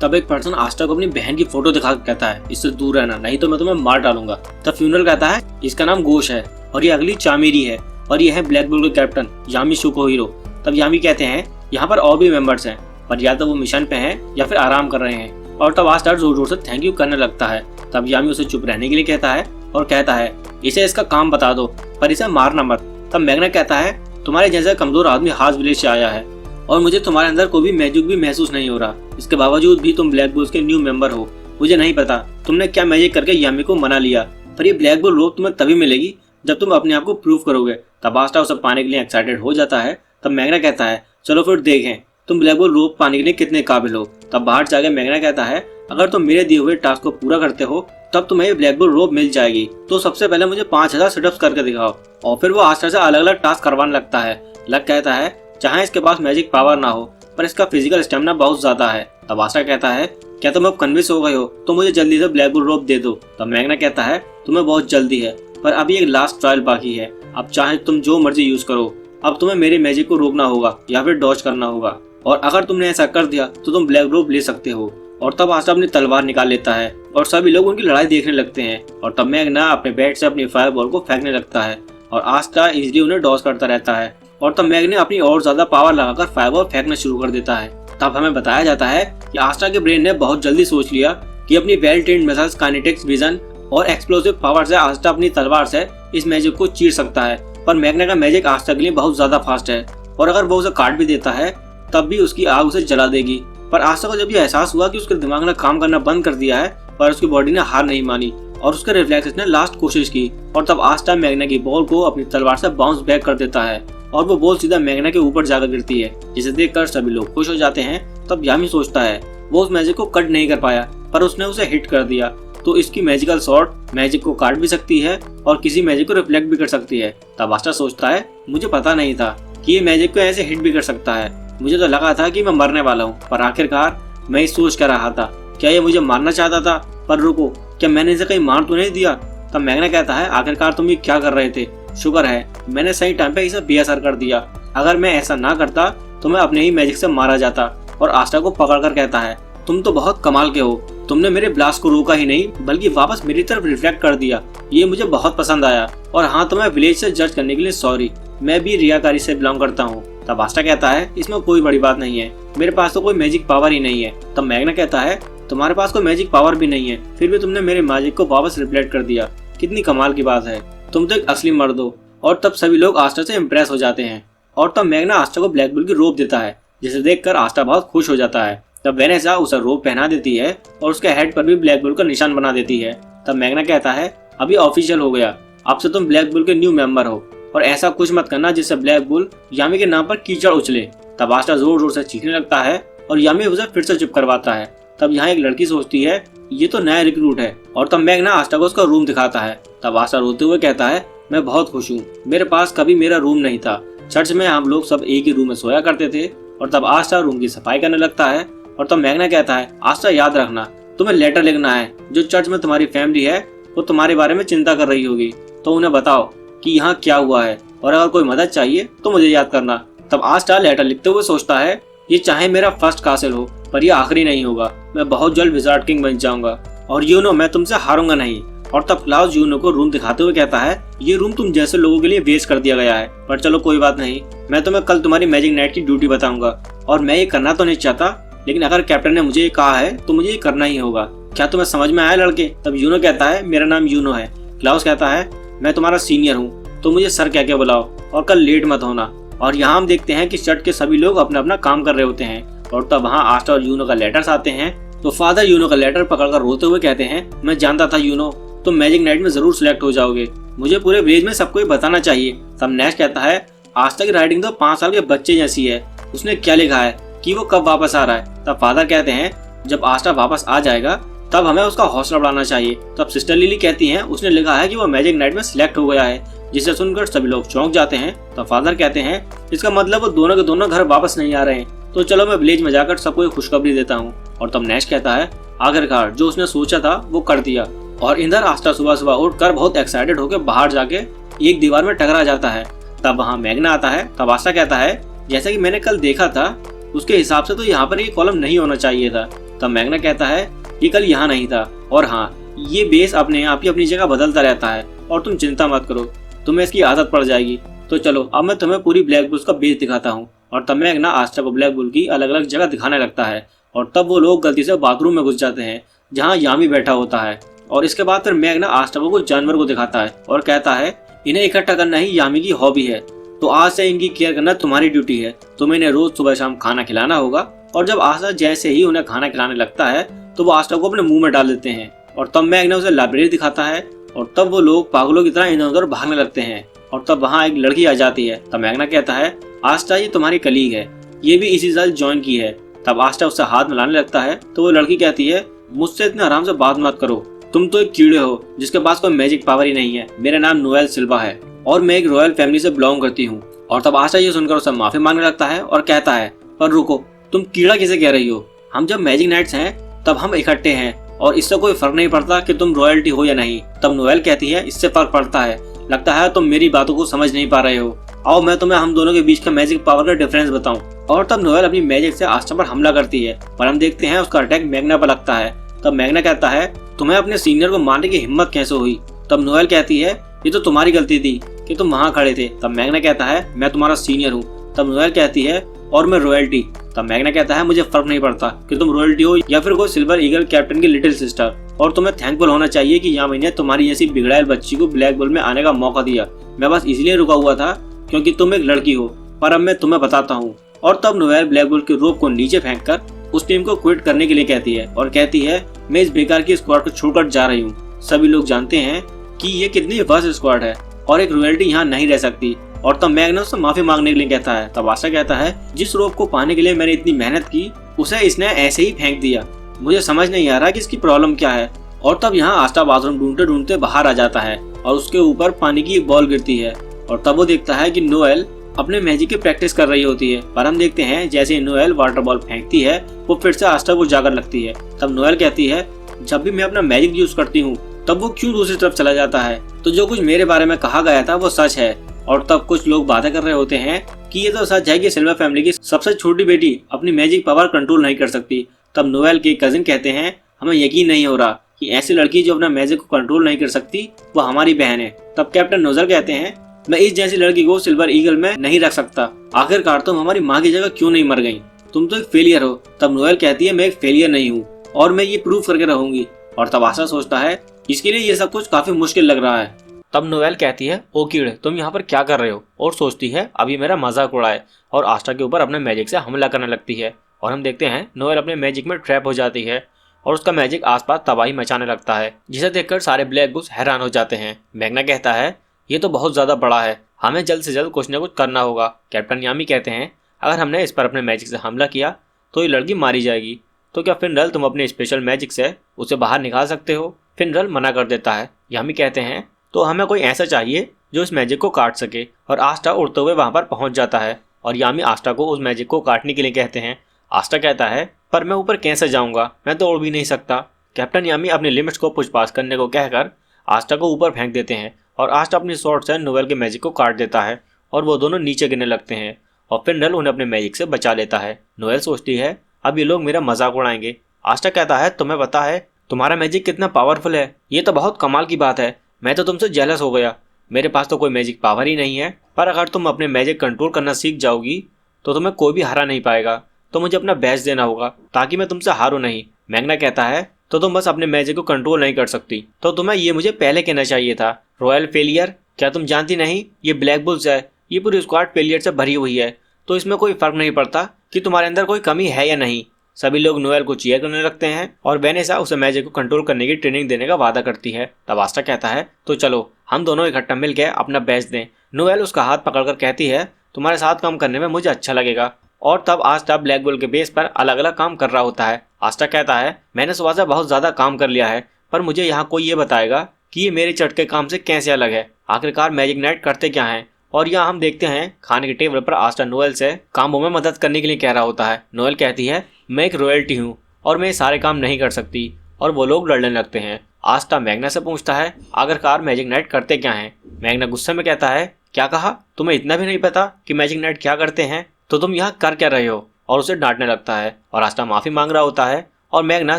तब एक पर्सन आस्था को अपनी बहन की फोटो दिखा कहता है इससे दूर रहना, नहीं तो मैं तुम्हें मार डालूंगा। तब फ्यूनल कहता है इसका नाम गोश है और ये अगली चामेरी है और ये है ब्लैक बुल के कैप्टन यामी शुकोहिरो। तब यामी कहते हैं यहाँ पर और भी मेंबर्स हैं, पर या तो वो मिशन पे हैं या फिर आराम कर रहे हैं। और तब आस्था जोर जोर से थैंक यू करने लगता है। तब यामी उसे चुप रहने के लिए कहता है और कहता है इसे इसका काम बता दो, पर इसे मारना मत। तब मैग्ना कहता है तुम्हारे जैसा कमजोर आदमी हाज विलेज से आया है और मुझे तुम्हारे अंदर कोई भी मैजिक भी महसूस नहीं हो रहा। इसके बावजूद भी तुम ब्लैक बुल्स के न्यू मेंबर हो। मुझे नहीं पता तुमने क्या मैजिक करके यामी को मना लिया, पर ये ब्लैक बुल रोप तुम्हें तभी मिलेगी जब तुम अपने आप को प्रूव करोगे। तब आस्था उसे पाने के लिए एक्साइटेड हो जाता है। तब मैग्ना कहता है चलो फिर देखें तुम ब्लैक बुल रोप पाने के लिए कितने काबिल हो। तब बाहर जाके मैग्ना कहता है अगर तुम मेरे दिए हुए टास्क को पूरा करते हो तब तुम्हें ब्लैक बुल रोप मिल जाएगी। तो सबसे पहले मुझे 5000 सिटअप्स करके दिखाओ। और फिर वो आस्था से अलग अलग टास्क करवाने लगता है। लक कहता है चाहे इसके पास मैजिक पावर ना हो पर इसका फिजिकल स्टेमिना बहुत ज्यादा है। तब आस्था कहता है क्या तुम अब कन्विंस हो गए हो तो मुझे जल्दी से ब्लैक बुल रोप दे दो। तब मैग्ना कहता है तुम्हें बहुत जल्दी है पर अभी एक लास्ट ट्रायल बाकी है, अब चाहे तुम जो मर्जी यूज करो। अब तुम्हें मेरे मैजिक को रोकना होगा या फिर डॉज करना होगा, और अगर तुमने ऐसा कर दिया तो तुम ब्लैक रोप ले सकते हो। और तब आस्था अपनी तलवार निकाल लेता है और सभी लोग उनकी लड़ाई देखने लगते हैं। और तब मैग्ना अपने बैट से अपनी फायरबॉल को फेंकने लगता है और आस्था इजीली उन्हें डॉज करता रहता है। और तब मैग्ना अपनी और ज्यादा पावर लगाकर फायरबॉल फेंकना शुरू कर देता है। तब हमें बताया जाता है कि आस्था के ब्रेन ने बहुत जल्दी सोच लिया कि अपनी well trained missiles, kinetics, vision और एक्सप्लोसिव पावर से आस्था अपनी तलवार से इस मैजिक को चीर सकता है। पर मैग्ना का मैजिक आस्था के लिए बहुत ज्यादा फास्ट है और अगर वो उसे काट भी देता है तब भी उसकी आग उसे जला देगी। पर आस्था को जब ये एहसास हुआ कि उसके दिमाग ने काम करना बंद कर दिया है पर उसकी बॉडी ने हार नहीं मानी और उसके रिफ्लेक्सेस ने लास्ट कोशिश की। और तब आस्था मैग्ना की बॉल को अपनी तलवार से बाउंस बैक कर देता है और वो बॉल सीधा मैग्ना के ऊपर जाकर गिरती है, जिसे देखकर सभी लोग खुश हो जाते हैं। तब यामी सोचता है वो उस मैजिक को कट नहीं कर पाया पर उसने उसे हिट कर दिया, तो इसकी मैजिकल शॉट मैजिक को काट भी सकती है और किसी मैजिक को रिफ्लेक्ट भी कर सकती है। तब आस्था सोचता है मुझे पता नहीं था कि ये मैजिक को ऐसे हिट भी कर सकता है, मुझे तो लगा था कि मैं मरने वाला हूँ। पर आखिरकार मैं इस सोच कर रहा था क्या ये मुझे मारना चाहता था, पर रुको क्या मैंने इसे कहीं मार तो नहीं दिया। तब मैग्ना कहता है आखिरकार तुम ये क्या कर रहे थे, शुक्र है मैंने सही टाइम पे इसे बेअसर कर दिया, अगर मैं ऐसा ना करता तो मैं अपने ही मैजिक से मारा जाता। और आस्था को पकड़कर कहता है तुम तो बहुत कमाल के हो, तुमने मेरे ब्लास्ट को रोका ही नहीं बल्कि वापस मेरी तरफ रिफ्लेक्ट कर दिया, ये मुझे बहुत पसंद आया। और हाँ तुम्हें विलेज से जज करने के लिए सॉरी, मैं भी रियाकारी से बिलोंग करता हूँ। तब आस्था कहता है इसमें कोई बड़ी बात नहीं है, मेरे पास तो कोई मैजिक पावर ही नहीं है। तब मैग्ना कहता है तुम्हारे पास कोई मैजिक पावर भी नहीं है फिर भी तुमने मेरे मैजिक को वापस रिफ्लेक्ट कर दिया, कितनी कमाल की बात है, तुम तो एक असली मर्द हो। और तब सभी लोग आस्था से इम्प्रेस हो जाते हैं। और तब मैग्ना आस्था को ब्लैक बुल की रोप देता है, जिसे देखकर आस्था बहुत खुश हो जाता है। तब वेनेसा उसे रोप पहना देती है और उसके हेड पर भी ब्लैक बुल का निशान बना देती है। तब मैग्ना कहता है अभी ऑफिशियल हो गया, अब से तुम ब्लैक बुल के न्यू मेंबर हो और ऐसा कुछ मत करना जिससे ब्लैक बुल यामी के नाम पर कीचड़ उछले। तब आस्था जोर जोर से चीखने लगता है और यामी उसे फिर से चुप करवाता है। तब यहाँ एक लड़की सोचती है ये तो नया रिक्रूट है। और तब मैग्ना आस्था को उसका रूम दिखाता है। तब आस्था रोते हुए कहता है मैं बहुत खुश हूँ, मेरे पास कभी मेरा रूम नहीं था, चर्च में हम लोग सब एक ही रूम में सोया करते थे। और तब आस्था रूम की सफाई करने लगता है। और तब मैग्ना कहता है आस्था याद रखना तुम्हें लेटर लिखना है, जो चर्च में तुम्हारी फैमिली है वो तुम्हारे बारे में चिंता कर रही होगी, तो उन्हें बताओ कि यहाँ क्या हुआ है और अगर कोई मदद चाहिए तो मुझे याद करना। तब आस्था लेटर लिखते हुए सोचता है ये चाहे मेरा फर्स्ट कासिल हो पर यह आखिरी नहीं होगा, मैं बहुत जल्द विजार्ड किंग बन जाऊंगा और यूनो मैं तुमसे हारूंगा नहीं। और तब क्लाउस यूनो को रूम दिखाते हुए कहता है ये रूम तुम जैसे लोगों के लिए वेस्ट कर दिया गया है, पर चलो कोई बात नहीं, मैं तुम्हें कल तुम्हारी मैजिक नाइट की ड्यूटी बताऊंगा। और मैं ये करना तो नहीं चाहता लेकिन अगर कैप्टन ने मुझे ये कहा है तो मुझे ये करना ही होगा, क्या तुम्हें समझ में आया लड़के। तब यूनो कहता है मेरा नाम यूनो है। क्लाउस कहता है मैं तुम्हारा सीनियर हूँ तो मुझे सर कह के बुलाओ और कल लेट मत होना। और यहाँ हम देखते हैं कि चर्च के सभी लोग अपना अपना काम कर रहे होते हैं। और तब वहाँ आस्था और यूनो का लेटर्स आते हैं। तो फादर यूनो का लेटर पकड़कर रोते हुए कहते हैं मैं जानता था यूनो तुम मैजिक नाइट में जरूर सिलेक्ट हो जाओगे, मुझे पूरे विलेज में सबको बताना चाहिए। तब नैश कहता है आस्था की राइटिंग तो 5 साल के बच्चे जैसी है, उसने क्या लिखा है कि वो कब वापस आ रहा है। तब फादर कहते हैं जब आस्था वापस आ जाएगा तब हमें उसका हौसला बढ़ाना चाहिए। तब सिस्टर लिली कहती हैं उसने लिखा है कि वो मैजिक नाइट में सिलेक्ट हो गया है, जिसे सुनकर सभी लोग चौंक जाते हैं। तब फादर कहते हैं इसका मतलब वो दोनों के दोनों घर वापस नहीं आ रहे हैं, तो चलो मैं विलेज में जाकर सबको एक खुशखबरी देता हूँ। और तब नैश कहता है आखिरकार जो उसने सोचा था वो कर दिया। और इधर आस्था सुबह सुबह उठकर बहुत एक्साइटेड होकर बाहर जाके एक दीवार में टकरा जाता है। तब वहाँ मैग्ना आता है। तब आस्था कहता है जैसा कि मैंने कल देखा था उसके हिसाब से तो यहाँ पर ये कॉलम नहीं होना चाहिए था, तब मैग्ना कहता है ये कल यहाँ नहीं था, और हाँ ये बेस अपने आप ही अपनी जगह बदलता रहता है और तुम चिंता मत करो, तुम्हें इसकी आदत पड़ जाएगी। तो चलो अब मैं तुम्हें पूरी ब्लैक बुल्स का बेस दिखाता हूँ। और तब मैग्ना आस्टा को ब्लैक बुल की अलग अलग जगह दिखाने लगता है और तब वो लोग गलती से बाथरूम में घुस जाते हैं जहाँ यामी बैठा होता है। और इसके बाद फिर मैग्ना आस्टा को कुछ जानवर को दिखाता है और कहता है इन्हें इकट्ठा करना ही यामी की हॉबी है, तो आज से इनकी केयर करना तुम्हारी ड्यूटी है। तुम्हें इन्हें रोज सुबह शाम खाना खिलाना होगा। और जब आस्टा जैसे ही उन्हें खाना खिलाने लगता है तो वो आस्टा को अपने मुंह में डाल देते हैं। और तब मैग्ना उसे लाइब्रेरी दिखाता है और तब वो लोग पागलों की तरह इधर उधर भागने लगते हैं। और तब वहाँ एक लड़की आ जाती है। तब मैग्ना कहता है आस्टा ये तुम्हारी कलीग है, ये भी इसी साल ज्वाइन की है। तब आस्टा उससे हाथ मिलाने लगता है तो वो लड़की कहती है मुझसे इतने आराम से बात मत करो, तुम तो एक कीड़े हो जिसके पास कोई मैजिक पावर ही नहीं है। मेरा नाम नोएल सिल्वा है और मैं एक रॉयल फैमिली से बिलोंग करती हूँ। और तब आस्टा ये सुनकर उससे माफी मांगने लगता है और कहता है पर रुको, तुम कीड़ा किसे कह रही हो? हम जब मैजिक नाइट्स हैं तब हम इकट्ठे हैं और इससे कोई फर्क नहीं पड़ता कि तुम रॉयल्टी हो या नहीं। तब नोएल कहती है इससे फर्क पड़ता है, लगता है तुम मेरी बातों को समझ नहीं पा रहे हो। आओ मैं तुम्हें हम दोनों के बीच का मैजिक पावर का डिफरेंस बताऊं। और तब नोएल अपनी मैजिक से आस्टा पर हमला करती है और हम देखते हैं उसका अटैक मैग्ना पर लगता है। तब मैग्ना कहता है तुम्हें अपने सीनियर को मारने की हिम्मत कैसे हुई? तब नोएल कहती है ये तो तुम्हारी गलती थी कि तुम वहाँ खड़े थे। तब मैग्ना कहता है मैं तुम्हारा सीनियर हूँ। तब नोएल कहती है और मैं रॉयल्टी। तब मैग्ना कहता है मुझे फर्क नहीं पड़ता कि तुम रॉयल्टी हो या फिर कोई सिल्वर ईगल कैप्टन की लिटिल सिस्टर, और तुम्हें थैंकफुल होना चाहिए कि यामी ने तुम्हारी जैसी बिगड़ैल बच्ची को ब्लैक बुल में आने का मौका दिया। मैं बस इसलिए रुका हुआ था क्योंकि तुम एक लड़की हो, पर अब मैं तुम्हें बताता हूँ। और तब नोएल ब्लैक बुल के रोप को नीचे फेंक कर उस टीम को क्विट करने के लिए कहती है और कहती है मैं इस बेकार की स्क्वाड को छोड़कर जा रही हूँ। सभी लोग जानते हैं कि ये कितनी वर्स्ट स्क्वाड है और एक रॉयल्टी यहाँ नहीं रह सकती। और तब मैग्ना उससे माफी मांगने के लिए कहता है। तब आस्टा कहता है जिस रोप को पाने के लिए मैंने इतनी मेहनत की उसे इसने ऐसे ही फेंक दिया, मुझे समझ नहीं आ रहा कि इसकी प्रॉब्लम क्या है। और तब यहाँ आस्टा बाथरूम ढूंढते ढूंढते बाहर आ जाता है और उसके ऊपर पानी की एक बॉल गिरती है और तब वो देखता है कि नोएल अपने मैजिक की प्रैक्टिस कर रही होती है। पर हम देखते हैं जैसे नोएल वाटर बॉल फेंकती है वो फिर से आस्टा को जाकर लगती है। तब नोएल कहती है जब भी मैं अपना मैजिक यूज करती हूँ तब वो क्यों दूसरी तरफ चला जाता है, तो जो कुछ मेरे बारे में कहा गया था वो सच है। और तब कुछ लोग बातें कर रहे होते हैं कि ये तो सच है कि सिल्वर फैमिली की सबसे छोटी बेटी अपनी मैजिक पावर कंट्रोल नहीं कर सकती। तब नोएल के कजिन कहते हैं हमें यकीन नहीं हो रहा कि ऐसी लड़की जो अपना मैजिक को कंट्रोल नहीं कर सकती वो हमारी बहन है। तब कैप्टन नोजल कहते हैं मैं इस जैसी लड़की को सिल्वर ईगल में नहीं रख सकता, आखिरकार तुम हमारी माँ की जगह क्यों नहीं मर गई, तुम तो एक फेलियर हो। तब नोएल कहती है मैं एक फेलियर नहीं हूँ और मैं ये प्रूव करके रहूंगी। और तब आशा सोचता है इसके लिए ये सब कुछ काफी मुश्किल लग रहा है। तब नोएल कहती है ओ कीड़े तुम यहाँ पर क्या कर रहे हो, और सोचती है अभी मेरा मजाक उड़ाए और आस्टा के ऊपर अपने मैजिक से हमला करने लगती है। और हम देखते हैं नोएल अपने मैजिक में ट्रैप हो जाती है और उसका मैजिक आसपास तबाही मचाने लगता है, जिसे देखकर सारे ब्लैक बुल्स हैरान हो जाते हैं। मैग्ना कहता है ये तो बहुत ज्यादा बड़ा है, हमें जल्द से जल्द कुछ न कुछ करना होगा। कैप्टन यामी कहते हैं अगर हमने इस पर अपने मैजिक से हमला किया तो ये लड़की मारी जाएगी, तो क्या फिनरल तुम अपने स्पेशल मैजिक से उसे बाहर निकाल सकते हो? फिनरल मना कर देता है। यामी कहते हैं तो हमें कोई ऐसा चाहिए जो इस मैजिक को काट सके। और आस्टा उड़ते हुए वहां पर पहुंच जाता है और यामी आस्टा को उस मैजिक को काटने के लिए कहते हैं। आस्टा कहता है पर मैं ऊपर कैसे जाऊंगा, मैं तो उड़ भी नहीं सकता। कैप्टन यामी अपने लिमिट्स को पुश पास करने को कहकर आस्टा को ऊपर फेंक देते हैं और आस्टा अपनी स्वॉर्ड से नोएल के मैजिक को काट देता है और वो दोनों नीचे गिरने लगते हैं और फिनरल उन्हें अपने मैजिक से बचा लेता है। नोएल सोचती है अब ये लोग मेरा मजाक उड़ाएंगे। आस्टा कहता है तुम्हें पता है तुम्हारा मैजिक कितना पावरफुल है, ये तो बहुत कमाल की बात है, मैं तो तुमसे जेलस हो गया, मेरे पास तो कोई मैजिक पावर ही नहीं है, पर अगर तुम अपने मैजिक कंट्रोल करना सीख जाओगी तो तुम्हें कोई भी हरा नहीं पाएगा, तो मुझे अपना बेस्ट देना होगा ताकि मैं तुमसे हारूं नहीं। मैग्ना कहता है तो तुम बस अपने मैजिक को कंट्रोल नहीं कर सकती, तो तुम्हें ये मुझे पहले कहना चाहिए था। रॉयल फेलियर, क्या तुम जानती नहीं ये ब्लैक बुल्स है, ये पूरी स्क्वाड फेलियर से भरी हुई है, तो इसमें कोई फर्क नहीं पड़ता कि तुम्हारे अंदर कोई कमी है या नहीं। सभी लोग नोएल को चीयर करने लगते हैं और वेनेसा उसे मैजिक को कंट्रोल करने की ट्रेनिंग देने का वादा करती है। तब आस्टा कहता है तो चलो हम दोनों इकट्ठा मिलकर अपना बेस्ट दें। नोएल उसका हाथ पकड़कर कहती है तुम्हारे साथ काम करने में मुझे अच्छा लगेगा। और तब आस्टा ब्लैक बुल के बेस पर अलग अलग काम कर रहा होता है। आस्टा कहता है मैंने सुबह से बहुत ज्यादा काम कर लिया है, पर मुझे यहाँ कोई ये बताएगा कि ये मेरे चटके काम से कैसे अलग है, आखिरकार मैजिक नाइट करते क्या है। और यहाँ हम देखते हैं खाने के टेबल पर आस्टा नोएल से कामों में मदद करने के लिए कह रहा होता है। नोएल कहती है मैं एक रॉयल्टी हूँ और मैं सारे काम नहीं कर सकती, और वो लोग लड़ने लगते हैं। आस्टा मैग्ना से पूछता है आखिरकार मैजिक नाइट करते क्या हैं। मैग्ना गुस्से में कहता है क्या कहा, तुम्हें इतना भी नहीं पता कि मैजिक नाइट क्या करते हैं, तो तुम यहाँ कर क्या रहे हो, और उसे डांटने लगता है। और आस्टा माफी मांग रहा होता है और मैग्ना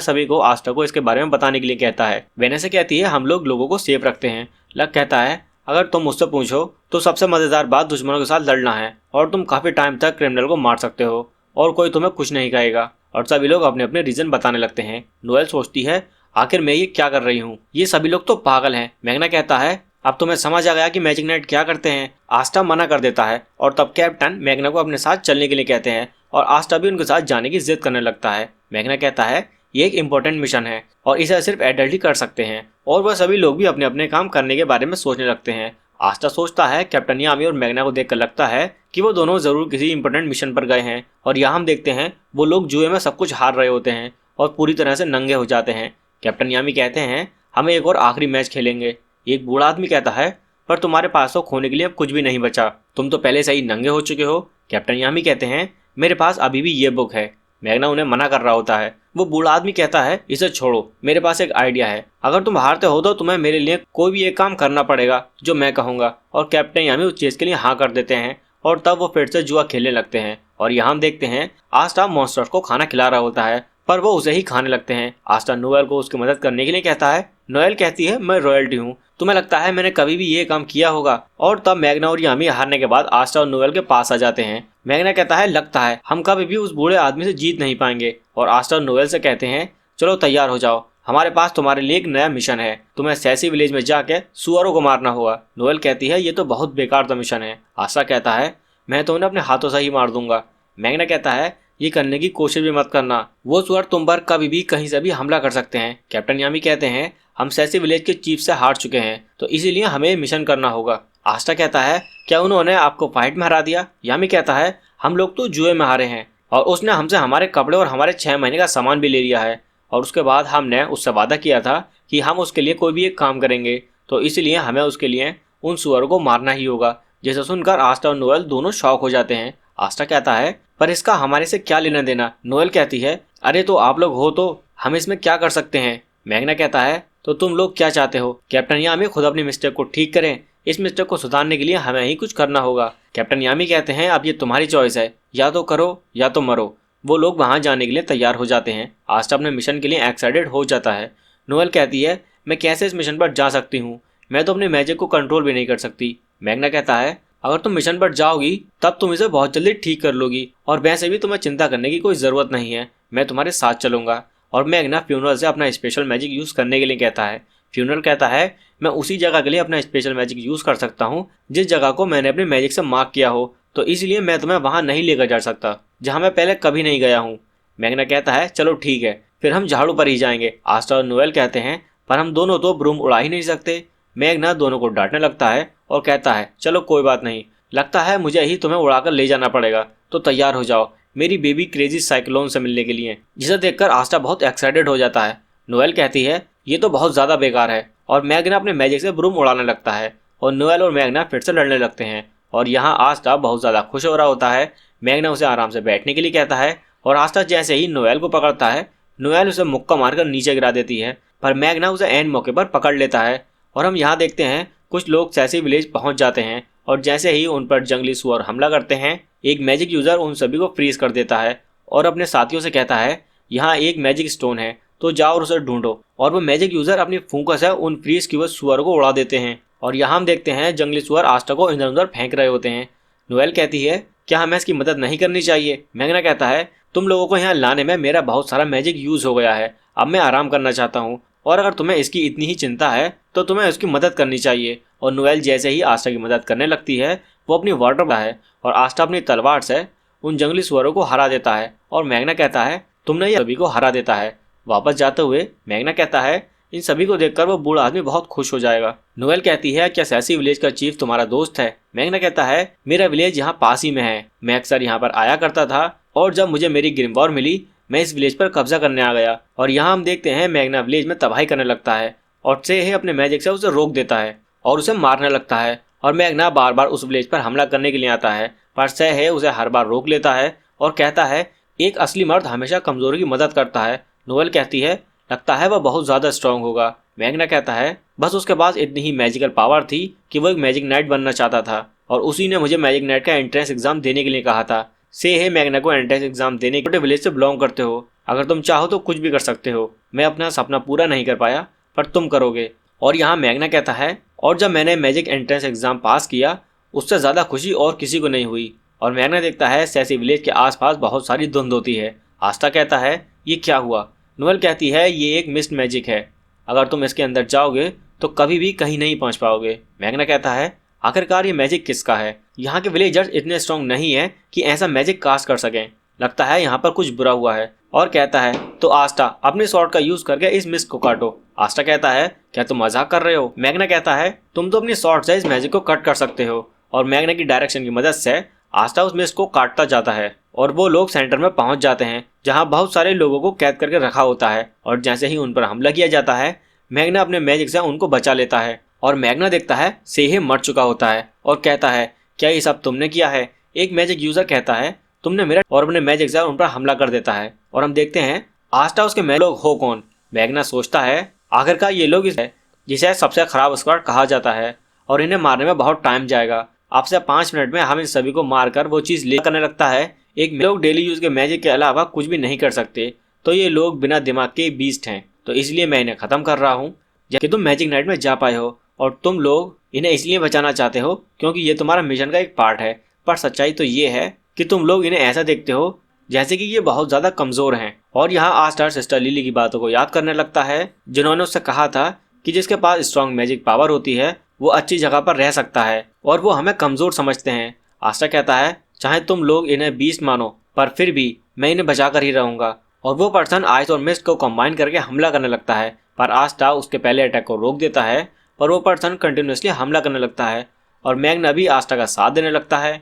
सभी को आस्टा को इसके बारे में बताने के लिए कहता है। वेनेसा कहती है हम लोग लोगों को सेफ रखते हैं। लक कहता है अगर तुम मुझसे पूछो तो सबसे मजेदार बात दुश्मनों के साथ लड़ना है और तुम काफी टाइम तक क्रिमिनल को मार सकते हो और कोई तुम्हें कुछ नहीं कहेगा। और सभी लोग अपने अपने रीजन बताने लगते हैं। नोएल सोचती है आखिर मैं ये क्या कर रही हूँ, ये सभी लोग तो पागल हैं। मैग्ना कहता है अब तुम्हें समझ आ गया कि मैजिक नाइट क्या करते हैं। आस्टा मना कर देता है और तब कैप्टन मैग्ना को अपने साथ चलने के लिए कहते हैं और आस्टा भी उनके साथ जाने की जिद करने लगता है। मैग्ना कहता है ये एक इम्पोर्टेंट मिशन है और इसे सिर्फ एडल्ट ही कर सकते हैं और वह सभी लोग भी अपने अपने काम करने के बारे में सोचने लगते हैं। आस्टा सोचता है कैप्टन यामी और मैग्ना को देखकर लगता है कि वो दोनों जरूर किसी इंपॉर्टेंट मिशन पर गए हैं और यहाँ हम देखते हैं वो लोग जुए में सब कुछ हार रहे होते हैं और पूरी तरह से नंगे हो जाते हैं। कैप्टन यामी कहते हैं हमें एक और आखिरी मैच खेलेंगे। एक बूढ़ा आदमी कहता है पर तुम्हारे पास तो खोने के लिए अब कुछ भी नहीं बचा, तुम तो पहले से ही नंगे हो चुके हो। कैप्टन यामी कहते हैं मेरे पास अभी भी ये बुक है। मैग्ना उन्हें मना कर रहा होता है। वो बूढ़ा आदमी कहता है इसे छोड़ो, मेरे पास एक आइडिया है। अगर तुम हारते हो तो तुम्हें मेरे लिए कोई भी एक काम करना पड़ेगा जो मैं कहूँगा। और कैप्टन यामी उस चीज के लिए हाँ कर देते हैं और तब वो फिर से जुआ खेलने लगते हैं। और यहाँ हम देखते हैं आस्टा मॉन्स्टर्स को खाना खिला रहा होता है पर वो उसे ही खाने लगते हैं। आस्टा नोएल को उसकी मदद करने के लिए कहता है। नोएल कहती है मैं रॉयल्टी हूँ, तुम्हें लगता है मैंने कभी भी ये काम किया होगा। और तब मैग्ना और यामी हारने के बाद आस्टा और नोएल के पास आ जाते हैं। मैग्ना कहता है लगता है हम कभी भी उस बूढ़े आदमी से जीत नहीं पाएंगे। और आस्टा और नोएल से कहते हैं चलो तैयार हो जाओ, हमारे पास तुम्हारे लिए एक नया मिशन है, तुम्हें सैसी विलेज में जाके सुअरों को मारना होगा। नोएल कहती है ये तो बहुत बेकार सा मिशन है। आस्टा कहता है मैं तो उन्हें अपने हाथों से ही मार दूंगा। मैग्ना कहता है ये करने की कोशिश भी मत करना, वो सुअर तुम पर कभी भी कहीं से भी हमला कर सकते हैं। कैप्टन यामी कहते हैं हम सैसी विलेज के चीफ से हार चुके हैं तो इसीलिए हमें मिशन करना होगा। आस्टा कहता है क्या उन्होंने आपको फाइट में हरा दिया? यामी कहता है हम लोग तो जुए में हारे हैं और उसने हमसे हमारे कपड़े और हमारे 6 महीने का सामान भी ले लिया है और उसके बाद हमने उससे वादा किया था कि हम उसके लिए कोई भी एक काम करेंगे तो इसलिए हमें उसके लिए उन सुअरों को मारना ही होगा। जिसे सुनकर आस्टा और नोएल दोनों शॉक हो जाते हैं। आस्टा कहता है पर इसका हमारे से क्या लेना देना? नोएल कहती है अरे तो आप लोग हो तो हम इसमें क्या कर सकते हैं? मैग्ना कहता है तो तुम लोग क्या चाहते हो? कैप्टन यामी खुद अपनी मिस्टेक को ठीक करें, इस मिस्टेक को सुधारने के लिए हमें ही कुछ करना होगा। कैप्टन यामी कहते हैं अब ये तुम्हारी चॉइस है, या तो करो या तो मरो। वो लोग वहां जाने के लिए तैयार हो जाते हैं। आस्टा अपने मिशन के लिए एक्साइटेड हो जाता है। नोएल कहती है मैं कैसे इस मिशन पर जा सकती हूँ, मैं तो अपने मैजिक को कंट्रोल भी नहीं कर सकती। मैग्ना कहता है अगर तुम मिशन पर जाओगी तब तुम इसे बहुत जल्दी ठीक कर लोगी और वैसे भी तुम्हें चिंता करने की कोई जरूरत नहीं है, मैं तुम्हारे साथ चलूंगा। और मैग्ना फ्यूनरल से अपना स्पेशल मैजिक यूज करने के लिए कहता है। फ्यूनरल कहता है मैं उसी जगह के लिए अपना स्पेशल मैजिक यूज कर सकता हूँ जिस जगह को मैंने अपने मैजिक से मार्क किया हो, तो इसलिए मैं तुम्हें वहां नहीं लेकर जा सकता जहां मैं पहले कभी नहीं गया हूँ। मैग्ना कहता है चलो ठीक है, फिर हम झाड़ू पर ही जाएंगे। आस्टा और नोएल कहते हैं पर हम दोनों तो ब्रूम उड़ा ही नहीं सकते। मैग्ना दोनों को डांटने लगता है और कहता है चलो कोई बात नहीं, लगता है मुझे ही तुम्हें उड़ाकर ले जाना पड़ेगा, तो तैयार हो जाओ मेरी बेबी क्रेजी साइक्लोन से मिलने के लिए। जिसे देखकर आस्टा बहुत एक्साइटेड हो जाता है। नोएल कहती है ये तो बहुत ज्यादा बेकार है और मैग्ना अपने मैजिक से ब्रूम उड़ाने लगता है और नोएल और मैग्ना फिर से लड़ने लगते हैं। और यहाँ आस्टा बहुत ज्यादा खुश हो रहा होता है। मैग्ना उसे आराम से बैठने के लिए कहता है और आस्टा जैसे ही नोएल को पकड़ता है, नोएल उसे मुक्का मारकर नीचे गिरा देती है पर मैग्ना उसे एंड मौके पर पकड़ लेता है। और हम यहाँ देखते हैं कुछ लोग सैसी विलेज पहुंच जाते हैं और जैसे ही उन पर जंगली सुअर हमला करते हैं, एक मैजिक यूजर उन सभी को फ्रीज कर देता है और अपने साथियों से कहता है यहाँ एक मैजिक स्टोन है तो जाओ और उसे ढूंढो। और वो मैजिक यूजर अपनी फूंका से उन फ्रीज की हुए सुअर को उड़ा देते हैं। और यहाँ हम देखते हैं जंगली सुअर आस्टा को इधर उधर फेंक रहे होते हैं। नोएल कहती है क्या हमें इसकी मदद नहीं करनी चाहिए? मैग्ना कहता है तुम लोगों को यहाँ लाने में मेरा बहुत सारा मैजिक यूज हो गया है, अब मैं आराम करना चाहता हूँ और अगर तुम्हें इसकी इतनी ही चिंता है तो तुम्हें उसकी मदद करनी चाहिए। और नोएल जैसे ही आस्टा की मदद करने लगती है वो अपनी वाटर है और आस्टा अपनी तलवार से उन जंगली सुअरों को हरा देता है। और मैग्ना कहता है तुमने ये सभी को हरा देता है। वापस जाते हुए मैग्ना कहता है इन सभी को देखकर वो बूढ़ा आदमी बहुत खुश हो जाएगा। नोएल कहती है क्या सैसी विलेज का चीफ तुम्हारा दोस्त है? मैग्ना कहता है मेरा विलेज यहाँ पास ही में है, मैं अक्सर यहाँ पर आया करता था और जब मुझे मेरी ग्रिमवॉर मिली मैं इस विलेज पर कब्जा करने आ गया। और यहाँ हम देखते हैं मैग्ना विलेज में तबाही करने लगता है और से अपने मैजिक से उसे रोक देता है और उसे मारने लगता है। और मैग्ना बार बार उस विलेज पर हमला करने के लिए आता है पर सह उसे हर बार रोक लेता है और कहता है एक असली मर्द हमेशा कमजोरी की मदद करता है। नोएल कहती है लगता है वह बहुत ज्यादा स्ट्रांग होगा। मैग्ना कहता है बस उसके पास इतनी ही मैजिकल पावर थी कि वो एक मैजिक नाइट बनना चाहता था और उसी ने मुझे मैजिक नाइट का एंट्रेंस एग्जाम देने के लिए कहा था। से है मैग्ना को एंट्रेंस एग्जाम देने के विलेज से बिलोंग करते हो, अगर तुम चाहो तो कुछ भी कर सकते हो, मैं अपना सपना पूरा नहीं कर पाया पर तुम करोगे। और यहाँ मैग्ना कहता है, और जब मैंने मैजिक एंट्रेंस एग्जाम पास किया उससे ज़्यादा खुशी और किसी को नहीं हुई। और मैग्ना देखता है सैसी विलेज के आसपास बहुत सारी धुंध होती है। आस्था कहता है, ये क्या हुआ? नोएल कहती है, ये एक मिस्ट मैजिक है, अगर तुम इसके अंदर जाओगे तो कभी भी कहीं नहीं पहुंच पाओगे। मैग्ना कहता है, आखिरकार ये मैजिक किसका है? यहाँ के विलेजर्स इतने स्ट्रॉन्ग नहीं है कि ऐसा मैजिक कास्ट कर सकें, लगता है यहाँ पर कुछ बुरा हुआ है। और कहता है, तो आस्था अपने स्वॉर्ड का यूज करके इस मिस्ट को काटो। आस्था कहता है, क्या तुम मजाक कर रहे हो? मैग्ना कहता है, तुम तो अपनी स्वॉर्ड से इस मैजिक को कट कर सकते हो। और मैग्ना की डायरेक्शन की मदद से आस्था उस मिस्ट को काटता जाता है और वो लोग सेंटर में पहुंच जाते हैं जहां बहुत सारे लोगों को कैद करके रखा होता है। और जैसे ही उन पर हमला किया जाता है मैग्ना अपने मैजिक से उनको बचा लेता है। और मैग्ना देखता है सेहे मर चुका होता है और कहता है, क्या ये सब तुमने किया है? एक मैजिक यूजर कहता है, तुमने मेरा और अपने मैजिक से उन पर हमला कर देता है। और हम देखते हैं आस्था उसके लोग हो कौन। मैग्ना सोचता है, आखिरकार ये लोग इसे जिसे सबसे खराब स्क्वाड कहा जाता है और इन्हें मारने में बहुत टाइम जाएगा। आपसे 5 मिनट में हम इन सभी को मारकर वो चीज ले करने लगता है। एक लोग डेली यूज के मैजिक के अलावा कुछ भी नहीं कर सकते, तो ये लोग बिना दिमाग के बीस्ट हैं, तो इसलिए मैं इन्हें खत्म कर रहा हूँ कि तुम मैजिक नाइट में जा पाए हो। और तुम लोग इन्हें इसलिए बचाना चाहते हो क्योंकि ये तुम्हारा मिशन का एक पार्ट है। पर सच्चाई तो ये है कि तुम लोग इन्हें ऐसा देखते हो जैसे कि ये बहुत ज्यादा कमजोर हैं। और यहाँ आस्टार सिस्टर लिली की बातों को याद करने लगता है जिन्होंने उससे कहा था कि जिसके पास स्ट्रॉन्ग मैजिक पावर होती है वो अच्छी जगह पर रह सकता है और वो हमें कमजोर समझते हैं। आस्टा कहता है, चाहे तुम लोग इन्हें बीस्ट मानो पर फिर भी मैं इन्हें बचा कर ही रहूंगा। और वो पर्सन आइस और मिस्ट को कंबाइन करके हमला करने लगता है, पर आस्टा उसके पहले अटैक को रोक देता है। पर वो पर्सन कंटिन्यूसली हमला करने लगता है और मैग्ना भी आस्टा का साथ देने लगता है।